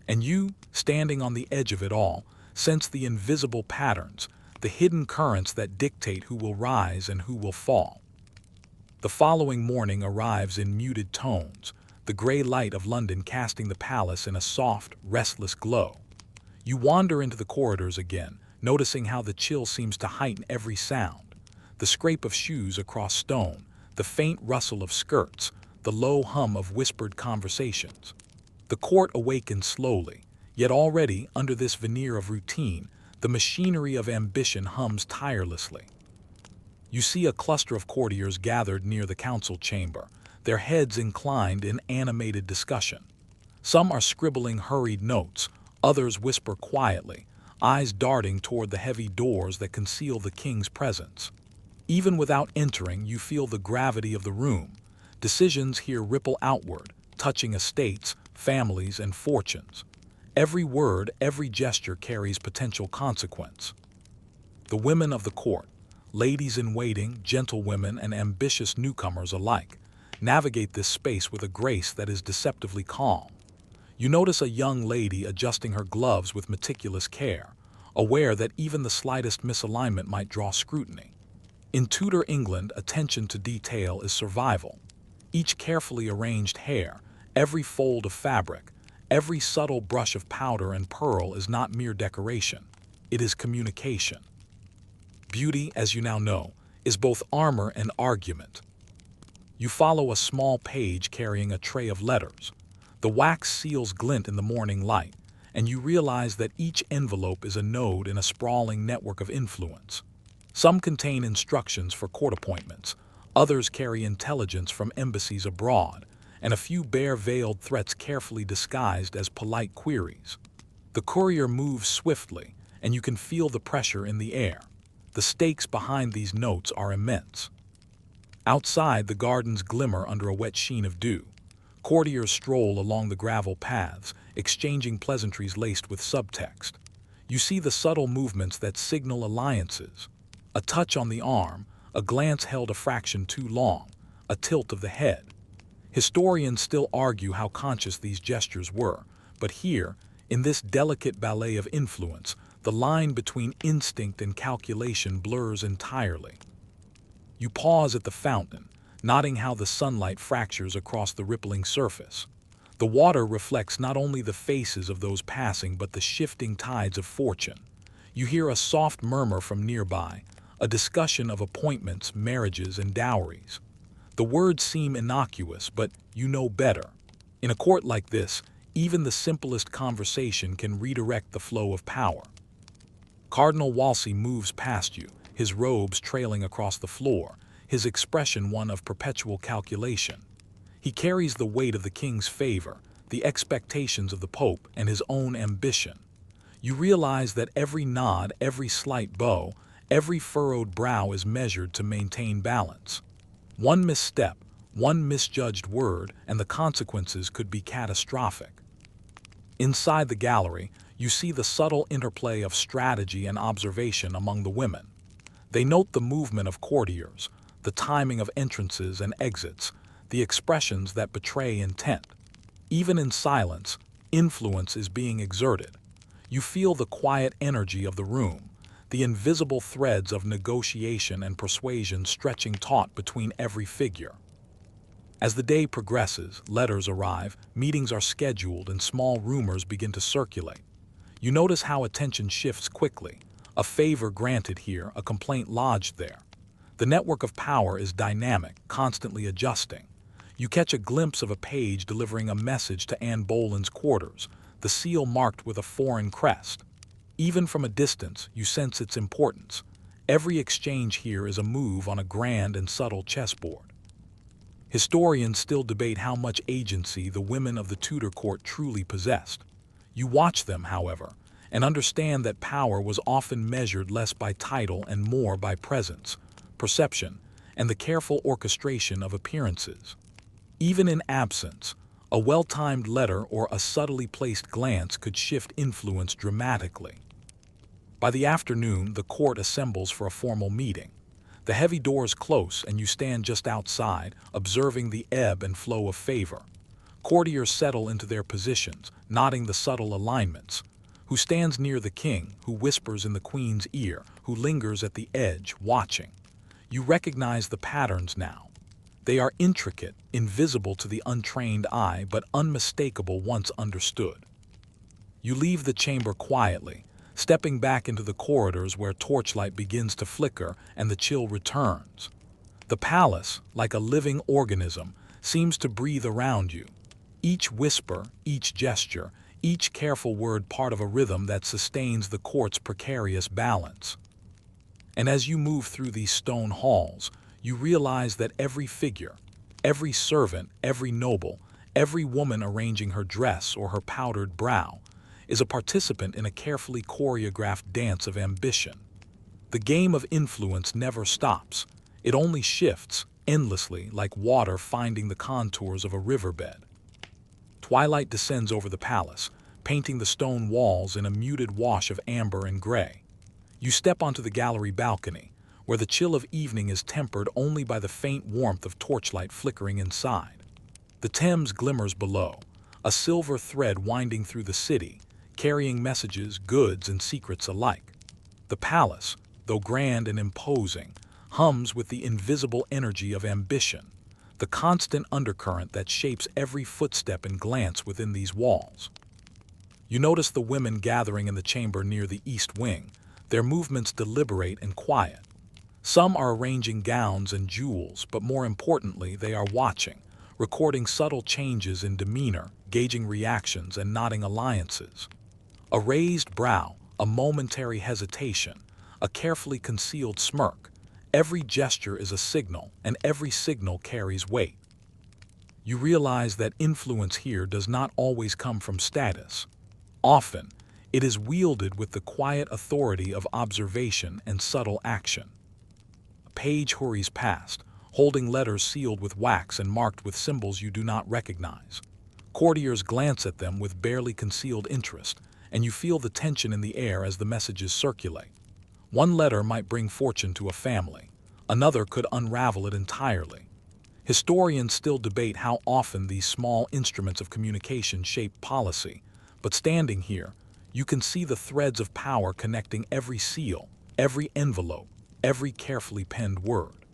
And you, standing on the edge of it all, sense the invisible patterns, the hidden currents that dictate who will rise and who will fall. The following morning arrives in muted tones, the gray light of London casting the palace in a soft, restless glow. You wander into the corridors again, noticing how the chill seems to heighten every sound. The scrape of shoes across stone, the faint rustle of skirts, the low hum of whispered conversations. The court awakens slowly, yet already, under this veneer of routine, the machinery of ambition hums tirelessly. You see a cluster of courtiers gathered near the council chamber, their heads inclined in animated discussion. Some are scribbling hurried notes, others whisper quietly, eyes darting toward the heavy doors that conceal the king's presence. Even without entering, you feel the gravity of the room. Decisions here ripple outward, touching estates, families, and fortunes. Every word, every gesture carries potential consequence. The women of the court, ladies-in-waiting, gentlewomen, and ambitious newcomers alike, navigate this space with a grace that is deceptively calm. You notice a young lady adjusting her gloves with meticulous care, aware that even the slightest misalignment might draw scrutiny. In Tudor England, attention to detail is survival. Each carefully arranged hair, every fold of fabric, every subtle brush of powder and pearl is not mere decoration. It is communication. Beauty, as you now know, is both armor and argument. You follow a small page carrying a tray of letters. The wax seals glint in the morning light, and you realize that each envelope is a node in a sprawling network of influence. Some contain instructions for court appointments, others carry intelligence from embassies abroad, and a few bear veiled threats carefully disguised as polite queries. The courier moves swiftly, and you can feel the pressure in the air. The stakes behind these notes are immense. Outside, the gardens glimmer under a wet sheen of dew. Courtiers stroll along the gravel paths, exchanging pleasantries laced with subtext. You see the subtle movements that signal alliances. A touch on the arm, a glance held a fraction too long, a tilt of the head. Historians still argue how conscious these gestures were, but here, in this delicate ballet of influence, the line between instinct and calculation blurs entirely. You pause at the fountain, noting how the sunlight fractures across the rippling surface. The water reflects not only the faces of those passing but the shifting tides of fortune. You hear a soft murmur from nearby, a discussion of appointments, marriages, and dowries. The words seem innocuous, but you know better. In a court like this, even the simplest conversation can redirect the flow of power. Cardinal Wolsey moves past you, his robes trailing across the floor, his expression one of perpetual calculation. He carries the weight of the king's favor, the expectations of the pope, and his own ambition. You realize that every nod, every slight bow, every furrowed brow is measured to maintain balance. One misstep, one misjudged word, and the consequences could be catastrophic. Inside the gallery, you see the subtle interplay of strategy and observation among the women. They note the movement of courtiers, the timing of entrances and exits, the expressions that betray intent. Even in silence, influence is being exerted. You feel the quiet energy of the room, the invisible threads of negotiation and persuasion stretching taut between every figure. As the day progresses, letters arrive, meetings are scheduled, and small rumors begin to circulate. You notice how attention shifts quickly. A favor granted here, a complaint lodged there. The network of power is dynamic, constantly adjusting. You catch a glimpse of a page delivering a message to Anne Boleyn's quarters, the seal marked with a foreign crest. Even from a distance, you sense its importance. Every exchange here is a move on a grand and subtle chessboard. Historians still debate how much agency the women of the Tudor court truly possessed. You watch them, however, and understand that power was often measured less by title and more by presence, perception, and the careful orchestration of appearances. Even in absence, a well-timed letter or a subtly placed glance could shift influence dramatically. By the afternoon, the court assembles for a formal meeting. The heavy doors close, and you stand just outside, observing the ebb and flow of favor. Courtiers settle into their positions, nodding the subtle alignments. Who stands near the king, who whispers in the queen's ear, who lingers at the edge, watching. You recognize the patterns now. They are intricate, invisible to the untrained eye, but unmistakable once understood. You leave the chamber quietly, stepping back into the corridors where torchlight begins to flicker and the chill returns. The palace, like a living organism, seems to breathe around you. Each whisper, each gesture, each careful word part of a rhythm that sustains the court's precarious balance. And as you move through these stone halls, you realize that every figure, every servant, every noble, every woman arranging her dress or her powdered brow, is a participant in a carefully choreographed dance of ambition. The game of influence never stops. It only shifts, endlessly, like water finding the contours of a riverbed. Twilight descends over the palace, painting the stone walls in a muted wash of amber and gray. You step onto the gallery balcony, where the chill of evening is tempered only by the faint warmth of torchlight flickering inside. The Thames glimmers below, a silver thread winding through the city, carrying messages, goods, and secrets alike. The palace, though grand and imposing, hums with the invisible energy of ambition, the constant undercurrent that shapes every footstep and glance within these walls. You notice the women gathering in the chamber near the east wing, their movements deliberate and quiet. Some are arranging gowns and jewels, but more importantly, they are watching, recording subtle changes in demeanor, gauging reactions, and knotting alliances. A raised brow, a momentary hesitation, a carefully concealed smirk. Every gesture is a signal, and every signal carries weight. You realize that influence here does not always come from status. Often, it is wielded with the quiet authority of observation and subtle action. A page hurries past, holding letters sealed with wax and marked with symbols you do not recognize. Courtiers glance at them with barely concealed interest, and you feel the tension in the air as the messages circulate. One letter might bring fortune to a family. Another could unravel it entirely. Historians still debate how often these small instruments of communication shape policy, but standing here, you can see the threads of power connecting every seal, every envelope, every carefully penned word.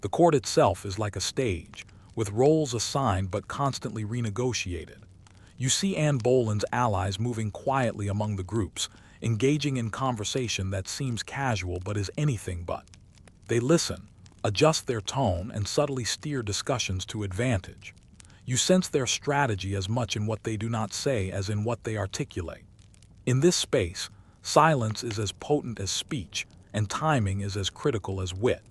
The court itself is like a stage, with roles assigned but constantly renegotiated. You see Anne Boleyn's allies moving quietly among the groups, engaging in conversation that seems casual but is anything but. They listen, adjust their tone, and subtly steer discussions to advantage. You sense their strategy as much in what they do not say as in what they articulate. In this space, silence is as potent as speech, and timing is as critical as wit.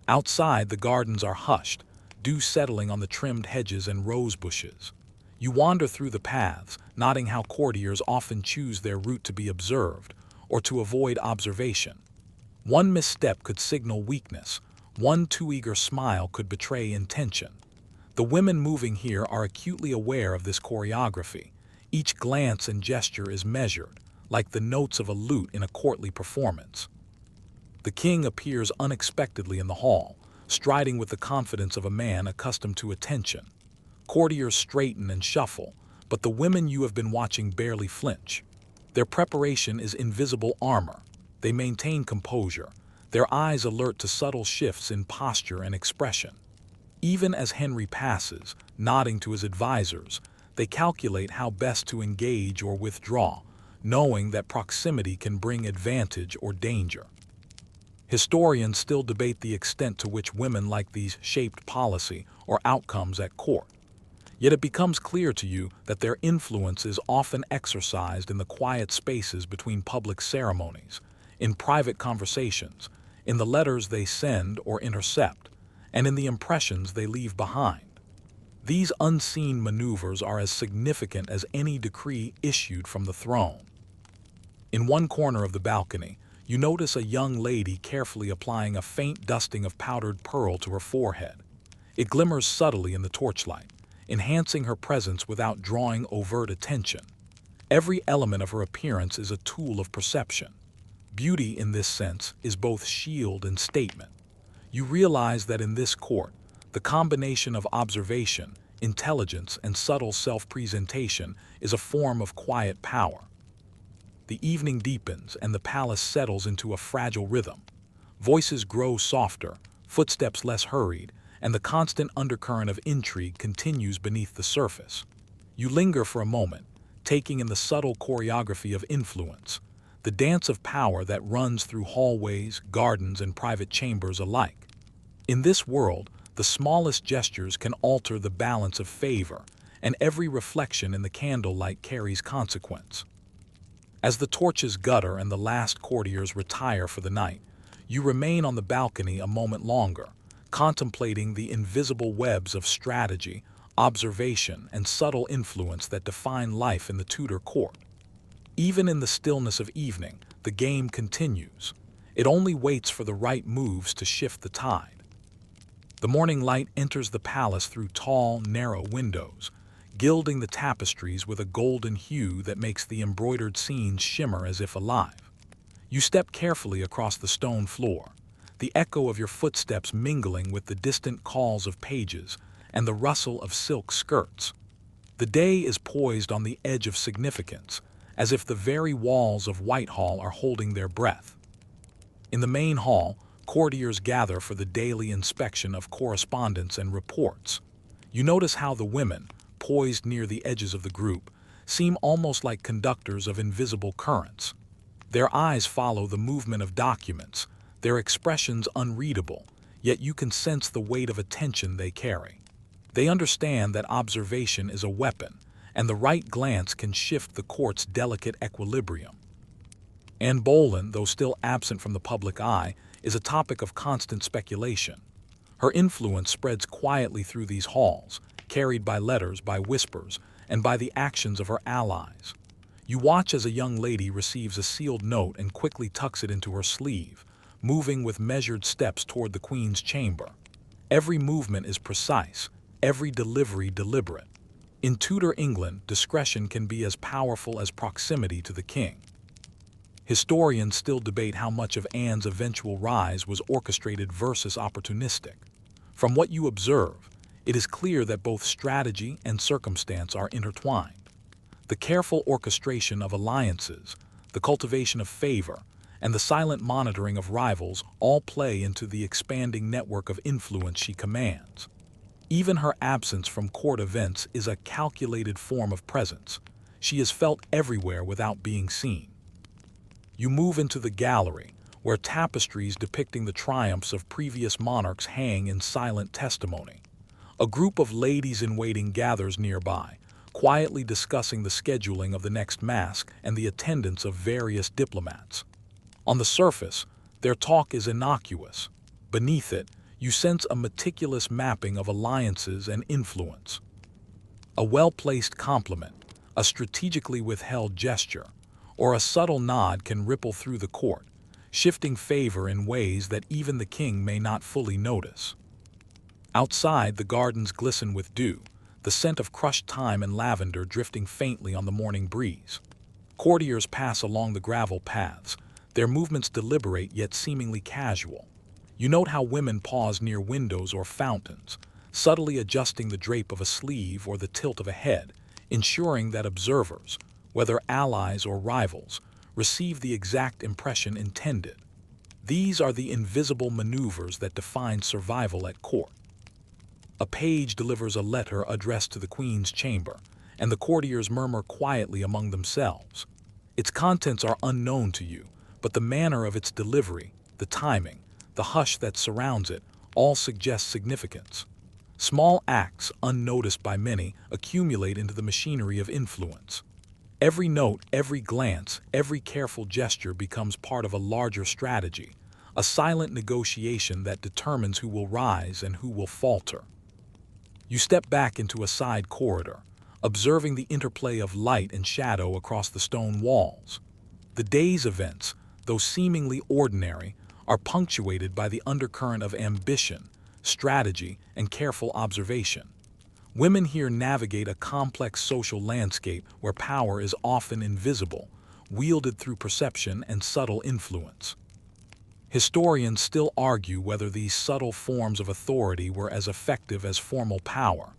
Outside, the gardens are hushed, dew settling on the trimmed hedges and rose bushes. You wander through the paths, noting how courtiers often choose their route to be observed, or to avoid observation. One misstep could signal weakness, one too eager smile could betray intention. The women moving here are acutely aware of this choreography. Each glance and gesture is measured, like the notes of a lute in a courtly performance. The king appears unexpectedly in the hall, striding with the confidence of a man accustomed to attention. Courtiers straighten and shuffle, but the women you have been watching barely flinch. Their preparation is invisible armor. They maintain composure, their eyes alert to subtle shifts in posture and expression. Even as Henry passes, nodding to his advisors, they calculate how best to engage or withdraw, knowing that proximity can bring advantage or danger. Historians still debate the extent to which women like these shaped policy or outcomes at court. Yet it becomes clear to you that their influence is often exercised in the quiet spaces between public ceremonies, in private conversations, in the letters they send or intercept, and in the impressions they leave behind. These unseen maneuvers are as significant as any decree issued from the throne. In one corner of the balcony, you notice a young lady carefully applying a faint dusting of powdered pearl to her forehead. It glimmers subtly in the torchlight, enhancing her presence without drawing overt attention. Every element of her appearance is a tool of perception. Beauty, in this sense, is both shield and statement. You realize that in this court, the combination of observation, intelligence, and subtle self-presentation is a form of quiet power. The evening deepens and the palace settles into a fragile rhythm. Voices grow softer, footsteps less hurried, and the constant undercurrent of intrigue continues beneath the surface. You linger for a moment, taking in the subtle choreography of influence, the dance of power that runs through hallways, gardens, and private chambers alike. In this world, the smallest gestures can alter the balance of favor, and every reflection in the candlelight carries consequence. As the torches gutter and the last courtiers retire for the night, you remain on the balcony a moment longer, contemplating the invisible webs of strategy, observation, and subtle influence that define life in the Tudor court. Even in the stillness of evening, the game continues. It only waits for the right moves to shift the tide. The morning light enters the palace through tall, narrow windows, gilding the tapestries with a golden hue that makes the embroidered scenes shimmer as if alive. You step carefully across the stone floor, the echo of your footsteps mingling with the distant calls of pages and the rustle of silk skirts. The day is poised on the edge of significance, as if the very walls of Whitehall are holding their breath. In the main hall, courtiers gather for the daily inspection of correspondence and reports. You notice how the women, poised near the edges of the group, seem almost like conductors of invisible currents. Their eyes follow the movement of documents, their expressions unreadable, yet you can sense the weight of attention they carry. They understand that observation is a weapon, and the right glance can shift the court's delicate equilibrium. Anne Boleyn, though still absent from the public eye, is a topic of constant speculation. Her influence spreads quietly through these halls, carried by letters, by whispers, and by the actions of her allies. You watch as a young lady receives a sealed note and quickly tucks it into her sleeve, moving with measured steps toward the Queen's chamber. Every movement is precise, every delivery deliberate. In Tudor England, discretion can be as powerful as proximity to the king. Historians still debate how much of Anne's eventual rise was orchestrated versus opportunistic. From what you observe, it is clear that both strategy and circumstance are intertwined. The careful orchestration of alliances, the cultivation of favor, and the silent monitoring of rivals all play into the expanding network of influence she commands. Even her absence from court events is a calculated form of presence. She is felt everywhere without being seen. You move into the gallery, where tapestries depicting the triumphs of previous monarchs hang in silent testimony. A group of ladies-in-waiting gathers nearby, quietly discussing the scheduling of the next masque and the attendance of various diplomats. On the surface, their talk is innocuous. Beneath it, you sense a meticulous mapping of alliances and influence. A well-placed compliment, a strategically withheld gesture, or a subtle nod can ripple through the court, shifting favor in ways that even the king may not fully notice. Outside, the gardens glisten with dew, the scent of crushed thyme and lavender drifting faintly on the morning breeze. Courtiers pass along the gravel paths, their movements deliberate yet seemingly casual. You note how women pause near windows or fountains, subtly adjusting the drape of a sleeve or the tilt of a head, ensuring that observers, whether allies or rivals, receive the exact impression intended. These are the invisible maneuvers that define survival at court. A page delivers a letter addressed to the Queen's chamber, and the courtiers murmur quietly among themselves. Its contents are unknown to you, but the manner of its delivery, the timing, the hush that surrounds it, all suggest significance. Small acts, unnoticed by many, accumulate into the machinery of influence. Every note, every glance, every careful gesture becomes part of a larger strategy, a silent negotiation that determines who will rise and who will falter. You step back into a side corridor, observing the interplay of light and shadow across the stone walls. The day's events, though seemingly ordinary, are punctuated by the undercurrent of ambition, strategy, and careful observation. Women here navigate a complex social landscape where power is often invisible, wielded through perception and subtle influence. Historians still argue whether these subtle forms of authority were as effective as formal power,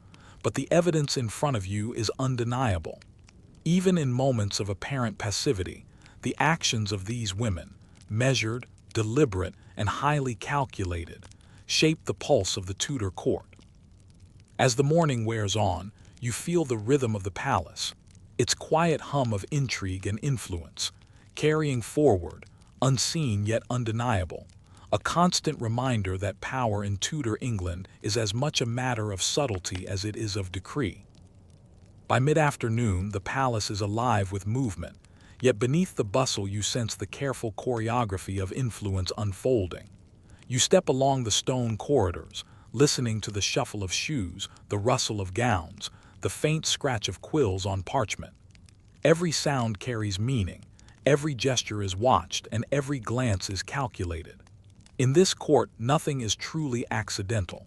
but the evidence in front of you is undeniable. Even in moments of apparent passivity, the actions of these women, measured, deliberate, and highly calculated, shape the pulse of the Tudor court. As the morning wears on, you feel the rhythm of the palace, its quiet hum of intrigue and influence, carrying forward, unseen yet undeniable, a constant reminder that power in Tudor England is as much a matter of subtlety as it is of decree. By mid-afternoon, the palace is alive with movement, yet beneath the bustle you sense the careful choreography of influence unfolding. You step along the stone corridors, listening to the shuffle of shoes, the rustle of gowns, the faint scratch of quills on parchment. Every sound carries meaning, every gesture is watched, and every glance is calculated. In this court, nothing is truly accidental.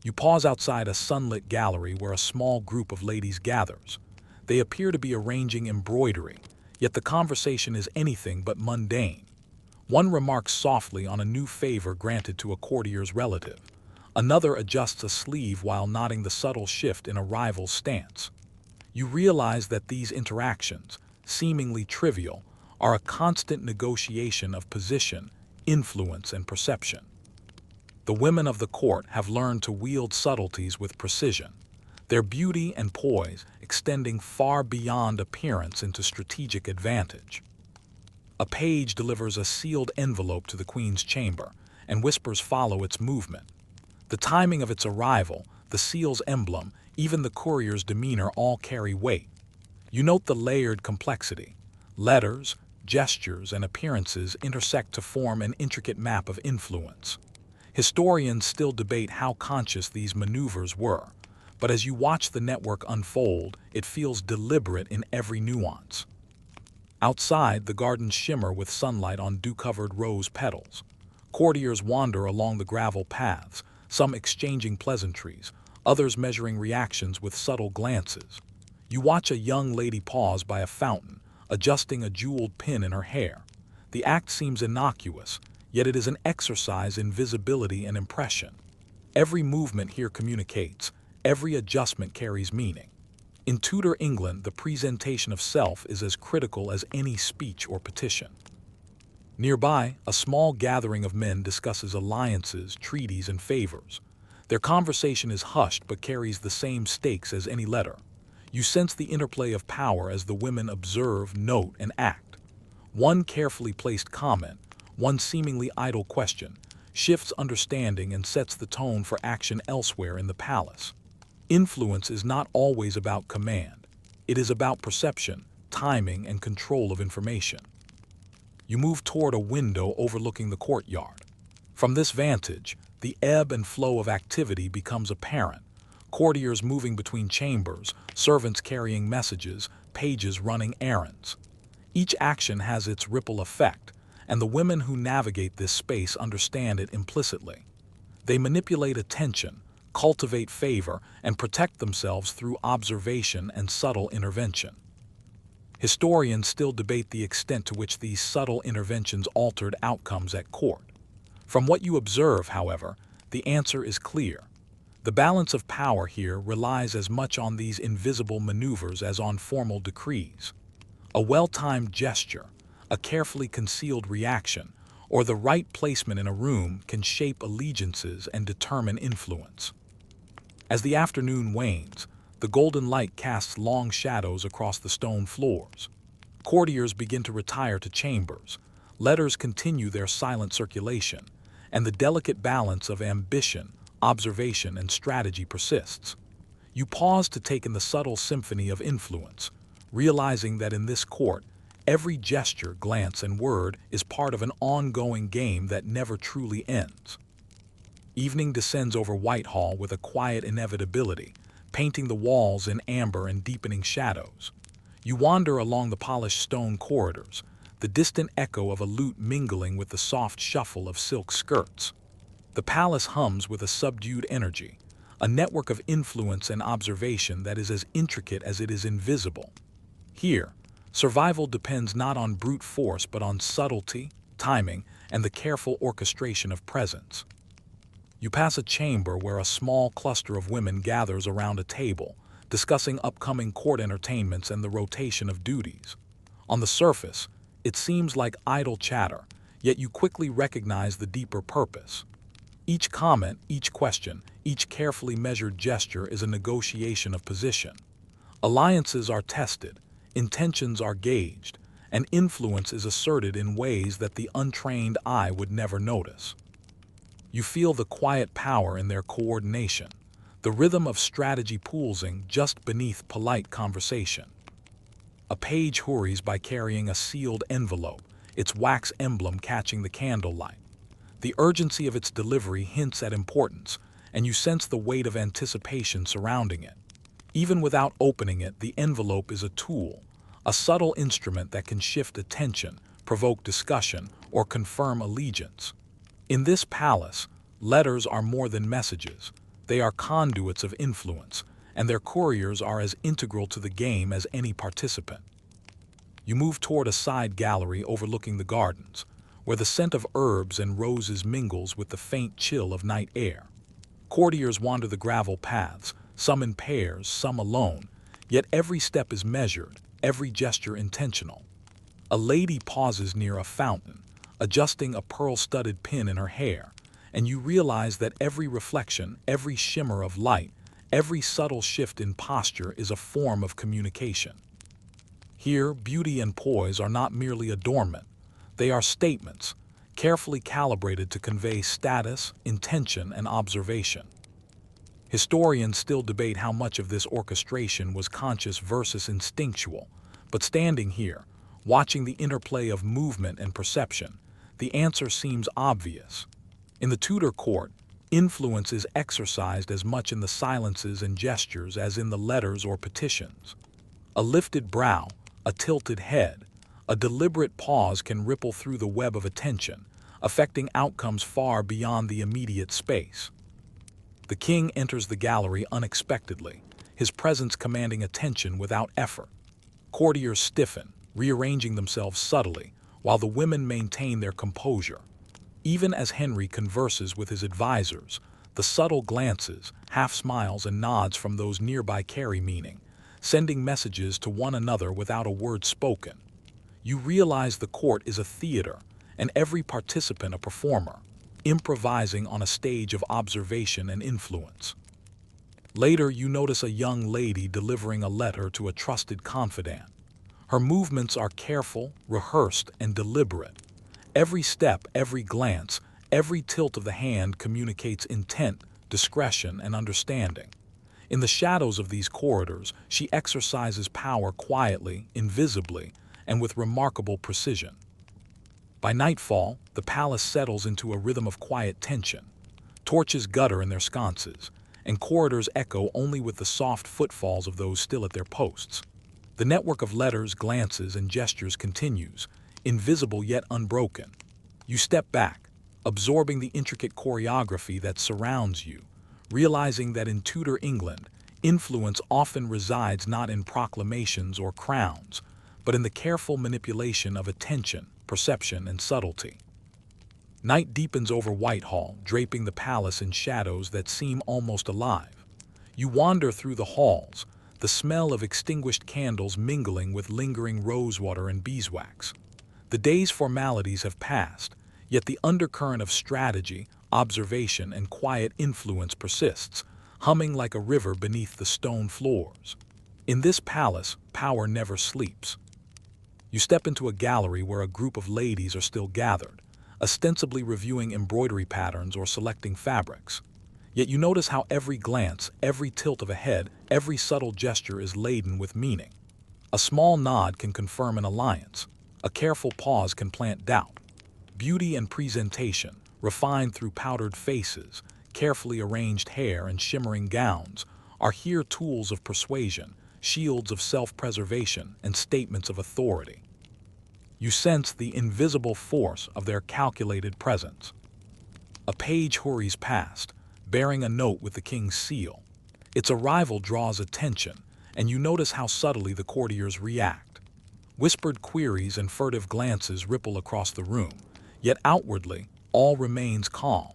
You pause outside a sunlit gallery where a small group of ladies gathers. They appear to be arranging embroidery, yet the conversation is anything but mundane. One remarks softly on a new favor granted to a courtier's relative. Another adjusts a sleeve while noting the subtle shift in a rival's stance. You realize that these interactions, seemingly trivial, are a constant negotiation of position, influence, and perception. The women of the court have learned to wield subtleties with precision, their beauty and poise extending far beyond appearance into strategic advantage. A page delivers a sealed envelope to the Queen's chamber, and whispers follow its movement. The timing of its arrival, the seal's emblem, even the courier's demeanor all carry weight. You note the layered complexity. Letters, gestures, and appearances intersect to form an intricate map of influence. Historians still debate how conscious these maneuvers were, but as you watch the network unfold, it feels deliberate in every nuance. Outside, the gardens shimmer with sunlight on dew-covered rose petals. Courtiers wander along the gravel paths, some exchanging pleasantries, others measuring reactions with subtle glances. You watch a young lady pause by a fountain, adjusting a jeweled pin in her hair. The act seems innocuous, yet it is an exercise in visibility and impression. Every movement here communicates, every adjustment carries meaning. In Tudor England, the presentation of self is as critical as any speech or petition. Nearby, a small gathering of men discusses alliances, treaties, and favors. Their conversation is hushed but carries the same stakes as any letter. You sense the interplay of power as the women observe, note, and act. One carefully placed comment, one seemingly idle question, shifts understanding and sets the tone for action elsewhere in the palace. Influence is not always about command. It is about perception, timing, and control of information. You move toward a window overlooking the courtyard. From this vantage, the ebb and flow of activity becomes apparent. Courtiers moving between chambers, servants carrying messages, pages running errands. Each action has its ripple effect, and the women who navigate this space understand it implicitly. They manipulate attention, cultivate favor, and protect themselves through observation and subtle intervention. Historians still debate the extent to which these subtle interventions altered outcomes at court. From what you observe, however, the answer is clear. The balance of power here relies as much on these invisible maneuvers as on formal decrees. A well-timed gesture, a carefully concealed reaction, or the right placement in a room can shape allegiances and determine influence. As the afternoon wanes, the golden light casts long shadows across the stone floors. Courtiers begin to retire to chambers, letters continue their silent circulation, and the delicate balance of ambition, observation, and strategy persists. You pause to take in the subtle symphony of influence, realizing that in this court, every gesture, glance, and word is part of an ongoing game that never truly ends. Evening descends over Whitehall with a quiet inevitability, painting the walls in amber and deepening shadows. You wander along the polished stone corridors, the distant echo of a lute mingling with the soft shuffle of silk skirts. The palace hums with a subdued energy, a network of influence and observation that is as intricate as it is invisible. Here, survival depends not on brute force but on subtlety, timing, and the careful orchestration of presence. You pass a chamber where a small cluster of women gathers around a table, discussing upcoming court entertainments and the rotation of duties. On the surface, it seems like idle chatter, yet you quickly recognize the deeper purpose. Each comment, each question, each carefully measured gesture is a negotiation of position. Alliances are tested, intentions are gauged, and influence is asserted in ways that the untrained eye would never notice. You feel the quiet power in their coordination, the rhythm of strategy pulsing just beneath polite conversation. A page hurries by carrying a sealed envelope, its wax emblem catching the candlelight. The urgency of its delivery hints at importance, and you sense the weight of anticipation surrounding it. Even without opening it, the envelope is a tool, a subtle instrument that can shift attention, provoke discussion, or confirm allegiance. In this palace, letters are more than messages. They are conduits of influence, and their couriers are as integral to the game as any participant. You move toward a side gallery overlooking the gardens, where the scent of herbs and roses mingles with the faint chill of night air. Courtiers wander the gravel paths, some in pairs, some alone, yet every step is measured, every gesture intentional. A lady pauses near a fountain, adjusting a pearl-studded pin in her hair, and you realize that every reflection, every shimmer of light, every subtle shift in posture is a form of communication. Here, beauty and poise are not merely adornment, they are statements, carefully calibrated to convey status, intention, and observation. Historians still debate how much of this orchestration was conscious versus instinctual, but standing here, watching the interplay of movement and perception, the answer seems obvious. In the Tudor court, influence is exercised as much in the silences and gestures as in the letters or petitions. A lifted brow, a tilted head, a deliberate pause can ripple through the web of attention, affecting outcomes far beyond the immediate space. The king enters the gallery unexpectedly, his presence commanding attention without effort. Courtiers stiffen, rearranging themselves subtly, while the women maintain their composure. Even as Henry converses with his advisors, the subtle glances, half-smiles and nods from those nearby carry meaning, sending messages to one another without a word spoken. You realize the court is a theater, and every participant a performer, improvising on a stage of observation and influence. Later, you notice a young lady delivering a letter to a trusted confidant. Her movements are careful, rehearsed, and deliberate. Every step, every glance, every tilt of the hand communicates intent, discretion, and understanding. In the shadows of these corridors, she exercises power quietly, invisibly, and with remarkable precision. By nightfall, the palace settles into a rhythm of quiet tension. Torches gutter in their sconces, and corridors echo only with the soft footfalls of those still at their posts. The network of letters, glances, and gestures continues, invisible yet unbroken. You step back, absorbing the intricate choreography that surrounds you, realizing that in Tudor England, influence often resides not in proclamations or crowns, but in the careful manipulation of attention, perception, and subtlety. Night deepens over Whitehall, draping the palace in shadows that seem almost alive. You wander through the halls, the smell of extinguished candles mingling with lingering rosewater and beeswax. The day's formalities have passed, yet the undercurrent of strategy, observation, and quiet influence persists, humming like a river beneath the stone floors. In this palace, power never sleeps. You step into a gallery where a group of ladies are still gathered, ostensibly reviewing embroidery patterns or selecting fabrics. Yet you notice how every glance, every tilt of a head, every subtle gesture is laden with meaning. A small nod can confirm an alliance. A careful pause can plant doubt. Beauty and presentation, refined through powdered faces, carefully arranged hair, and shimmering gowns, are here tools of persuasion, shields of self-preservation, and statements of authority. You sense the invisible force of their calculated presence. A page hurries past, bearing a note with the king's seal. Its arrival draws attention, and you notice how subtly the courtiers react. Whispered queries and furtive glances ripple across the room, yet outwardly, all remains calm.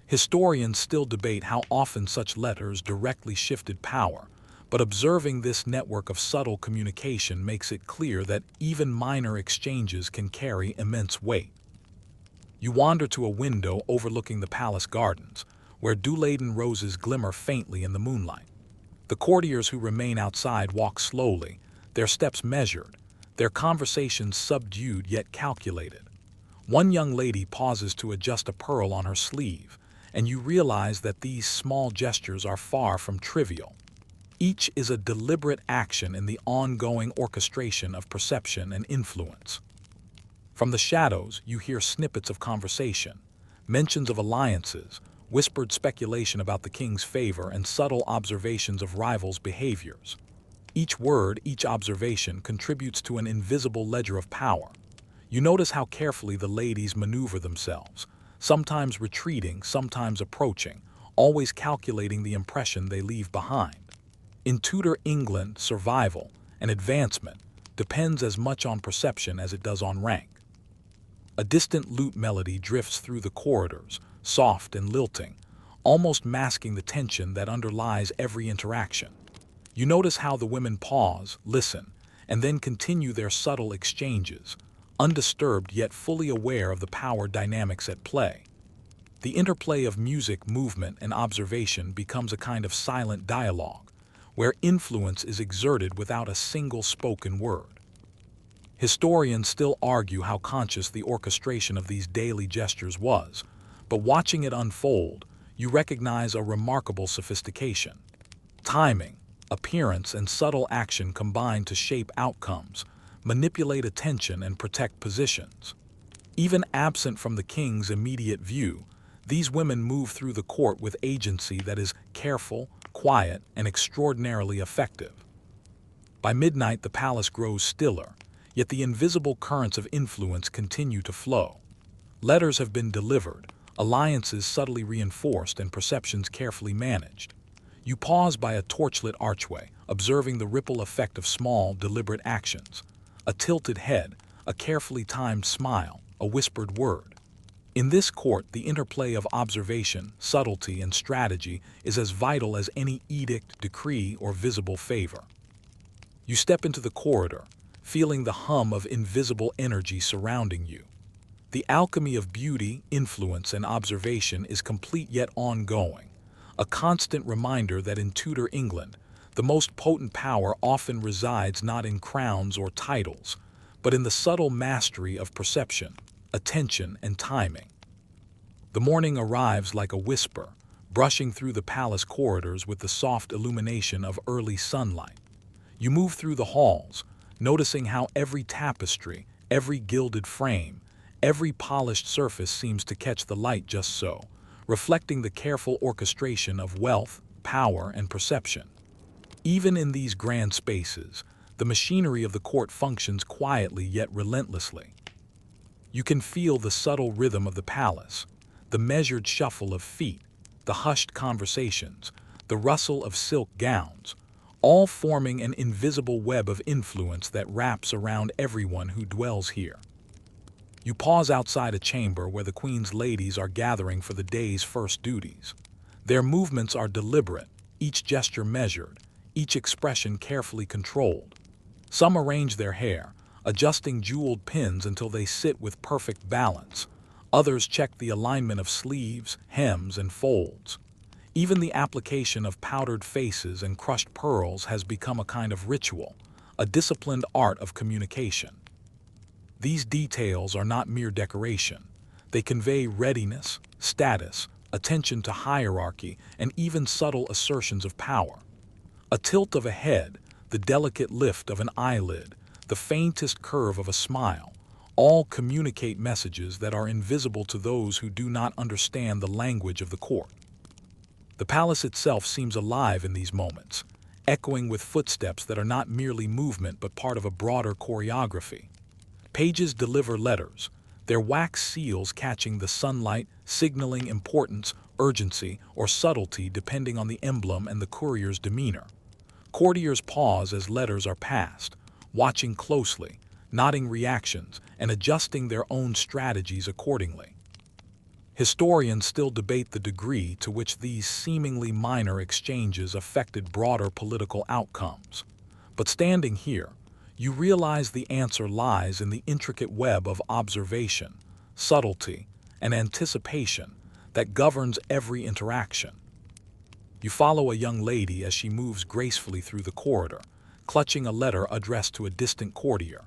Historians still debate how often such letters directly shifted power, but observing this network of subtle communication makes it clear that even minor exchanges can carry immense weight. You wander to a window overlooking the palace gardens, where dew-laden roses glimmer faintly in the moonlight. The courtiers who remain outside walk slowly, their steps measured, their conversations subdued yet calculated. One young lady pauses to adjust a pearl on her sleeve, and you realize that these small gestures are far from trivial. Each is a deliberate action in the ongoing orchestration of perception and influence. From the shadows, you hear snippets of conversation, mentions of alliances, whispered speculation about the king's favor, and subtle observations of rivals' behaviors. Each word, each observation contributes to an invisible ledger of power. You notice how carefully the ladies maneuver themselves, sometimes retreating, sometimes approaching, always calculating the impression they leave behind. In Tudor England, survival and advancement depends as much on perception as it does on rank. A distant lute melody drifts through the corridors, soft and lilting, almost masking the tension that underlies every interaction. You notice how the women pause, listen, and then continue their subtle exchanges, undisturbed yet fully aware of the power dynamics at play. The interplay of music, movement, and observation becomes a kind of silent dialogue, where influence is exerted without a single spoken word. Historians still argue how conscious the orchestration of these daily gestures was, but watching it unfold, you recognize a remarkable sophistication. Timing, appearance, and subtle action combine to shape outcomes, manipulate attention, and protect positions. Even absent from the king's immediate view, these women move through the court with agency that is careful, quiet, and extraordinarily effective. By midnight, the palace grows stiller, yet the invisible currents of influence continue to flow. Letters have been delivered, alliances subtly reinforced, and perceptions carefully managed. You pause by a torchlit archway, observing the ripple effect of small, deliberate actions. A tilted head, a carefully timed smile, a whispered word. In this court, the interplay of observation, subtlety, and strategy is as vital as any edict, decree, or visible favor. You step into the corridor, feeling the hum of invisible energy surrounding you. The alchemy of beauty, influence, and observation is complete yet ongoing, a constant reminder that in Tudor England, the most potent power often resides not in crowns or titles, but in the subtle mastery of perception, attention, and timing. The morning arrives like a whisper, brushing through the palace corridors with the soft illumination of early sunlight. You move through the halls, noticing how every tapestry, every gilded frame, every polished surface seems to catch the light just so, reflecting the careful orchestration of wealth, power, and perception. Even in these grand spaces, the machinery of the court functions quietly yet relentlessly. You can feel the subtle rhythm of the palace, the measured shuffle of feet, the hushed conversations, the rustle of silk gowns, all forming an invisible web of influence that wraps around everyone who dwells here. You pause outside a chamber where the Queen's ladies are gathering for the day's first duties. Their movements are deliberate, each gesture measured, each expression carefully controlled. Some arrange their hair, adjusting jeweled pins until they sit with perfect balance. Others check the alignment of sleeves, hems, and folds. Even the application of powdered faces and crushed pearls has become a kind of ritual, a disciplined art of communication. These details are not mere decoration. They convey readiness, status, attention to hierarchy, and even subtle assertions of power. A tilt of a head, the delicate lift of an eyelid, the faintest curve of a smile, all communicate messages that are invisible to those who do not understand the language of the court. The palace itself seems alive in these moments, echoing with footsteps that are not merely movement but part of a broader choreography. Pages deliver letters, their wax seals catching the sunlight, signaling importance, urgency, or subtlety depending on the emblem and the courier's demeanor. Courtiers pause as letters are passed, watching closely, nodding reactions, and adjusting their own strategies accordingly. Historians still debate the degree to which these seemingly minor exchanges affected broader political outcomes. But standing here, you realize the answer lies in the intricate web of observation, subtlety, and anticipation that governs every interaction. You follow a young lady as she moves gracefully through the corridor, clutching a letter addressed to a distant courtier.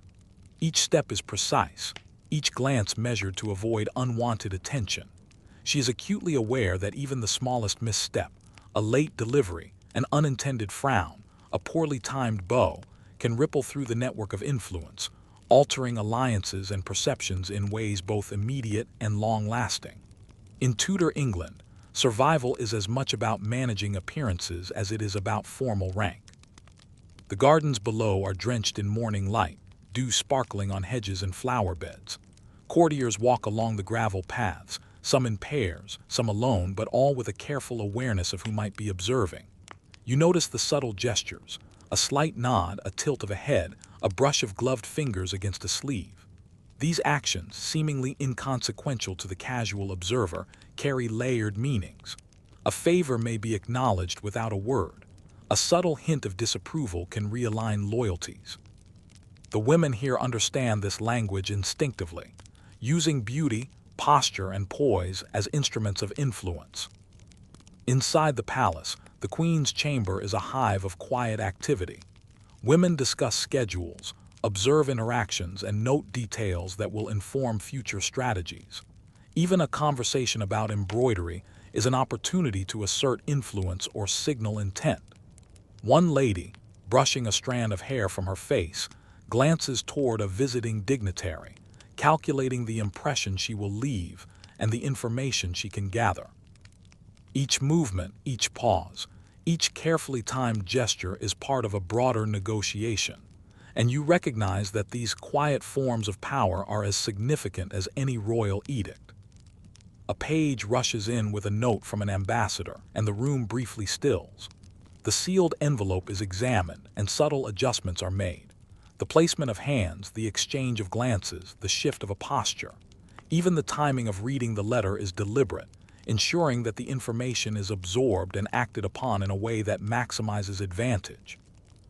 Each step is precise, each glance measured to avoid unwanted attention. She is acutely aware that even the smallest misstep, a late delivery, an unintended frown, a poorly timed bow, can ripple through the network of influence, altering alliances and perceptions in ways both immediate and long-lasting. In Tudor England, survival is as much about managing appearances as it is about formal rank. The gardens below are drenched in morning light, dew sparkling on hedges and flower beds. Courtiers walk along the gravel paths, some in pairs, some alone, but all with a careful awareness of who might be observing. You notice the subtle gestures, a slight nod, a tilt of a head, a brush of gloved fingers against a sleeve. These actions, seemingly inconsequential to the casual observer, carry layered meanings. A favor may be acknowledged without a word. A subtle hint of disapproval can realign loyalties. The women here understand this language instinctively, using beauty, posture, and poise as instruments of influence. Inside the palace, the Queen's chamber is a hive of quiet activity. Women discuss schedules, observe interactions, and note details that will inform future strategies. Even a conversation about embroidery is an opportunity to assert influence or signal intent. One lady, brushing a strand of hair from her face, glances toward a visiting dignitary, calculating the impression she will leave and the information she can gather. Each movement, each pause, each carefully timed gesture is part of a broader negotiation, and you recognize that these quiet forms of power are as significant as any royal edict. A page rushes in with a note from an ambassador, and the room briefly stills. The sealed envelope is examined, and subtle adjustments are made. The placement of hands, the exchange of glances, the shift of a posture. Even the timing of reading the letter is deliberate, ensuring that the information is absorbed and acted upon in a way that maximizes advantage.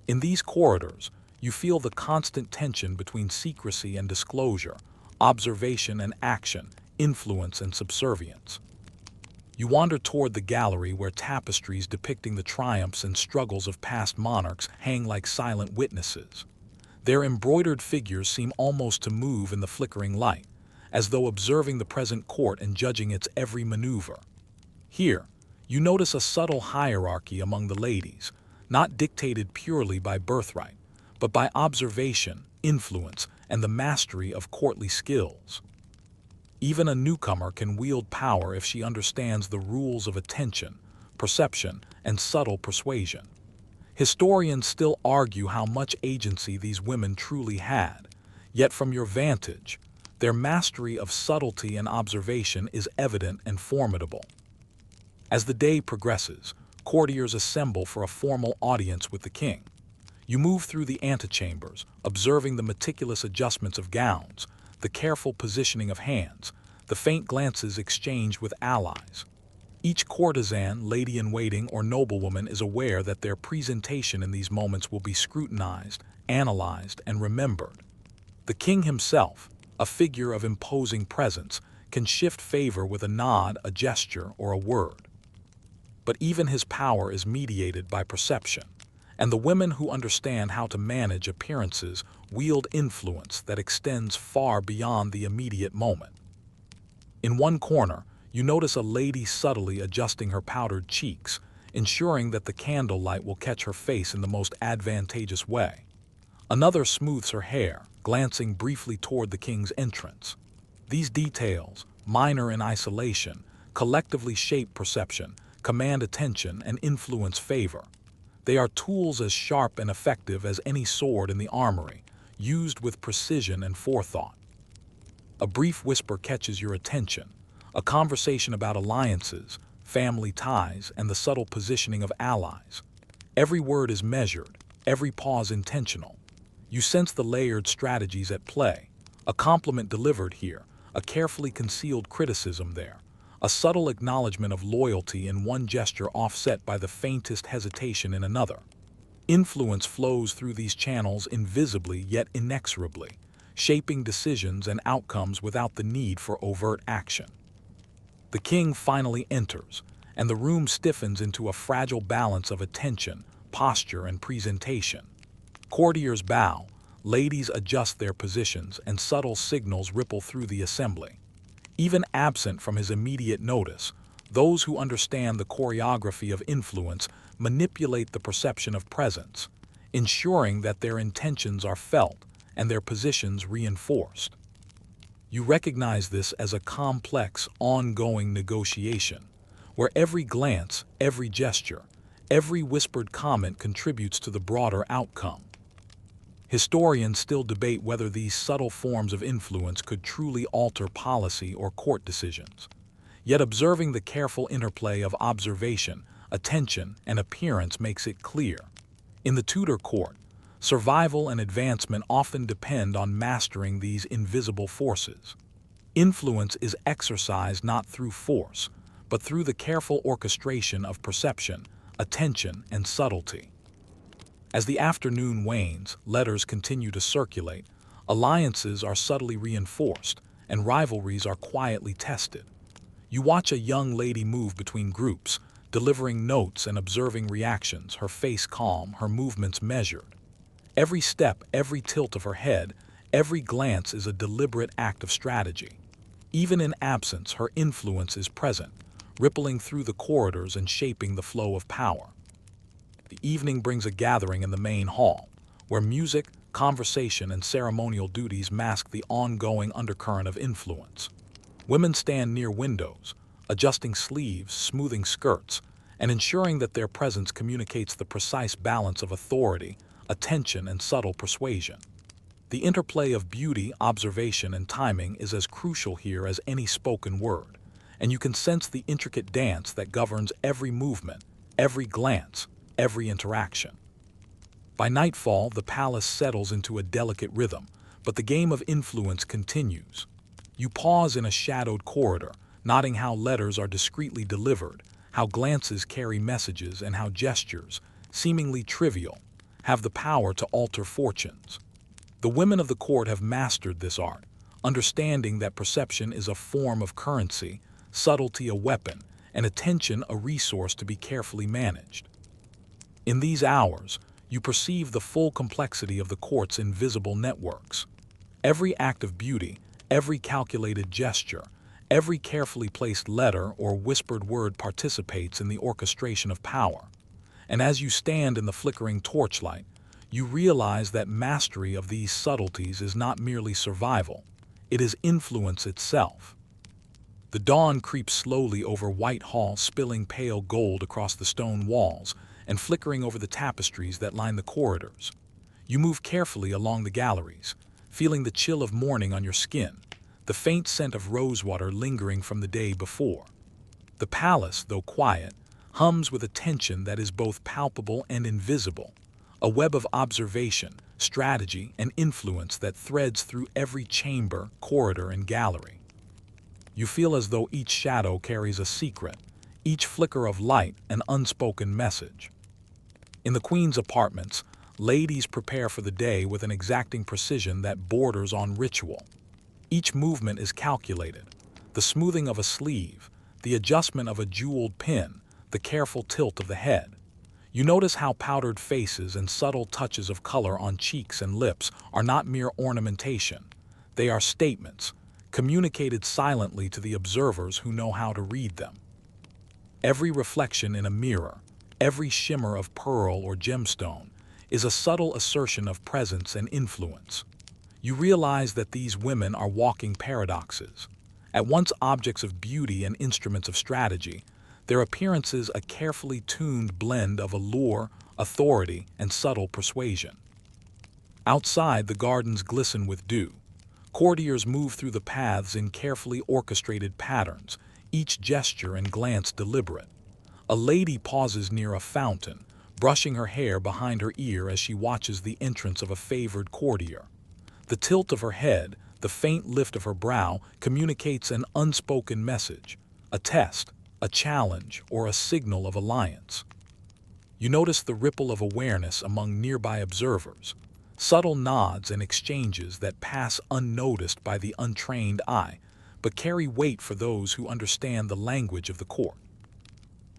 In these corridors, you feel the constant tension between secrecy and disclosure, observation and action, influence and subservience. You wander toward the gallery where tapestries depicting the triumphs and struggles of past monarchs hang like silent witnesses. Their embroidered figures seem almost to move in the flickering light, as though observing the present court and judging its every maneuver. Here, you notice a subtle hierarchy among the ladies, not dictated purely by birthright, but by observation, influence, and the mastery of courtly skills. Even a newcomer can wield power if she understands the rules of attention, perception, and subtle persuasion. Historians still argue how much agency these women truly had, yet from your vantage, their mastery of subtlety and observation is evident and formidable. As the day progresses, courtiers assemble for a formal audience with the king. You move through the antechambers, observing the meticulous adjustments of gowns, the careful positioning of hands, the faint glances exchanged with allies. Each courtesan, lady-in-waiting, or noblewoman is aware that their presentation in these moments will be scrutinized, analyzed, and remembered. The king himself, a figure of imposing presence, can shift favor with a nod, a gesture, or a word. But even his power is mediated by perception, and the women who understand how to manage appearances wield influence that extends far beyond the immediate moment. In one corner, you notice a lady subtly adjusting her powdered cheeks, ensuring that the candlelight will catch her face in the most advantageous way. Another smooths her hair, glancing briefly toward the king's entrance. These details, minor in isolation, collectively shape perception, command attention, and influence favor. They are tools as sharp and effective as any sword in the armory, used with precision and forethought. A brief whisper catches your attention, a conversation about alliances, family ties, and the subtle positioning of allies. Every word is measured, every pause intentional. You sense the layered strategies at play, a compliment delivered here, a carefully concealed criticism there, a subtle acknowledgement of loyalty in one gesture offset by the faintest hesitation in another. Influence flows through these channels invisibly yet inexorably, shaping decisions and outcomes without the need for overt action. The king finally enters, and the room stiffens into a fragile balance of attention, posture, and presentation. Courtiers bow, ladies adjust their positions, and subtle signals ripple through the assembly. Even absent from his immediate notice, those who understand the choreography of influence manipulate the perception of presence, ensuring that their intentions are felt and their positions reinforced. You recognize this as a complex, ongoing negotiation, where every glance, every gesture, every whispered comment contributes to the broader outcome. Historians still debate whether these subtle forms of influence could truly alter policy or court decisions. Yet observing the careful interplay of observation, attention, and appearance makes it clear. In the Tudor court, survival and advancement often depend on mastering these invisible forces. Influence is exercised not through force, but through the careful orchestration of perception, attention, and subtlety. As the afternoon wanes, letters continue to circulate, alliances are subtly reinforced, and rivalries are quietly tested. You watch a young lady move between groups, delivering notes and observing reactions, her face calm, her movements measured. Every step, every tilt of her head, every glance is a deliberate act of strategy. Even in absence, her influence is present, rippling through the corridors and shaping the flow of power. The evening brings a gathering in the main hall, where music, conversation, and ceremonial duties mask the ongoing undercurrent of influence. Women stand near windows, adjusting sleeves, smoothing skirts, and ensuring that their presence communicates the precise balance of authority, attention, and subtle persuasion. The interplay of beauty, observation, and timing is as crucial here as any spoken word, and you can sense the intricate dance that governs every movement, every glance, every interaction. By nightfall, the palace settles into a delicate rhythm, but the game of influence continues. You pause in a shadowed corridor, noting how letters are discreetly delivered, how glances carry messages, and how gestures, seemingly trivial, have the power to alter fortunes. The women of the court have mastered this art, understanding that perception is a form of currency, subtlety a weapon, and attention a resource to be carefully managed. In these hours, you perceive the full complexity of the court's invisible networks. Every act of beauty, every calculated gesture, every carefully placed letter or whispered word participates in the orchestration of power. And as you stand in the flickering torchlight, you realize that mastery of these subtleties is not merely survival, it is influence itself. The dawn creeps slowly over Whitehall, spilling pale gold across the stone walls and flickering over the tapestries that line the corridors. You move carefully along the galleries, feeling the chill of morning on your skin, the faint scent of rosewater lingering from the day before. The palace, though quiet, hums with a tension that is both palpable and invisible, a web of observation, strategy, and influence that threads through every chamber, corridor, and gallery. You feel as though each shadow carries a secret, each flicker of light an unspoken message. In the Queen's apartments, ladies prepare for the day with an exacting precision that borders on ritual. Each movement is calculated, the smoothing of a sleeve, the adjustment of a jeweled pin, the careful tilt of the head. You notice how powdered faces and subtle touches of color on cheeks and lips are not mere ornamentation. They are statements, communicated silently to the observers who know how to read them. Every reflection in a mirror, every shimmer of pearl or gemstone, is a subtle assertion of presence and influence. You realize that these women are walking paradoxes. At once objects of beauty and instruments of strategy, their appearances a carefully tuned blend of allure, authority, and subtle persuasion. Outside, the gardens glisten with dew. Courtiers move through the paths in carefully orchestrated patterns, each gesture and glance deliberate. A lady pauses near a fountain, brushing her hair behind her ear as she watches the entrance of a favored courtier. The tilt of her head, the faint lift of her brow, communicates an unspoken message, a test, a challenge, or a signal of alliance. You notice the ripple of awareness among nearby observers, subtle nods and exchanges that pass unnoticed by the untrained eye, but carry weight for those who understand the language of the court.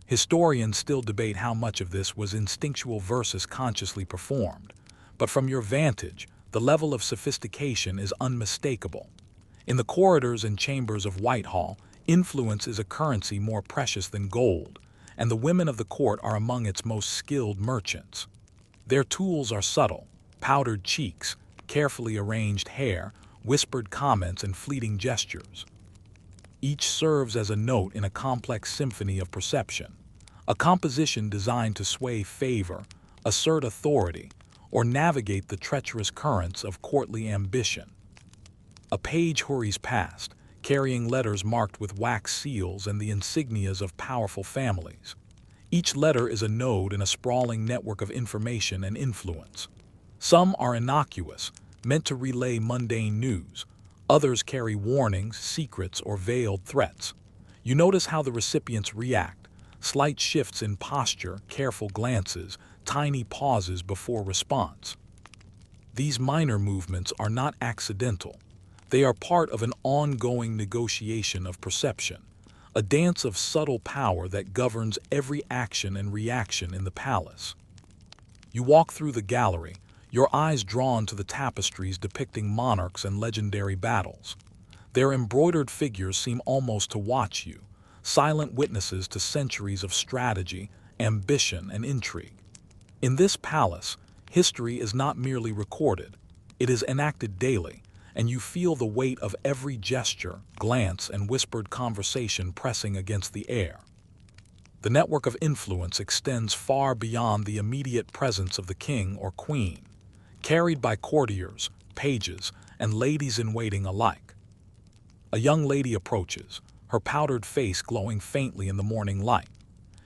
Historians still debate how much of this was instinctual versus consciously performed, but from your vantage, the level of sophistication is unmistakable. In the corridors and chambers of Whitehall, influence is a currency more precious than gold, and the women of the court are among its most skilled merchants. Their tools are subtle: powdered cheeks, carefully arranged hair, whispered comments, and fleeting gestures. Each serves as a note in a complex symphony of perception, a composition designed to sway favor, assert authority, or navigate the treacherous currents of courtly ambition. A page hurries past, carrying letters marked with wax seals and the insignias of powerful families. Each letter is a node in a sprawling network of information and influence. Some are innocuous, meant to relay mundane news. Others carry warnings, secrets, or veiled threats. You notice how the recipients react: slight shifts in posture, careful glances, tiny pauses before response. These minor movements are not accidental. They are part of an ongoing negotiation of perception, a dance of subtle power that governs every action and reaction in the palace. You walk through the gallery, your eyes drawn to the tapestries depicting monarchs and legendary battles. Their embroidered figures seem almost to watch you, silent witnesses to centuries of strategy, ambition, and intrigue. In this palace, history is not merely recorded, it is enacted daily, and you feel the weight of every gesture, glance, and whispered conversation pressing against the air. The network of influence extends far beyond the immediate presence of the king or queen, carried by courtiers, pages, and ladies-in-waiting alike. A young lady approaches, her powdered face glowing faintly in the morning light.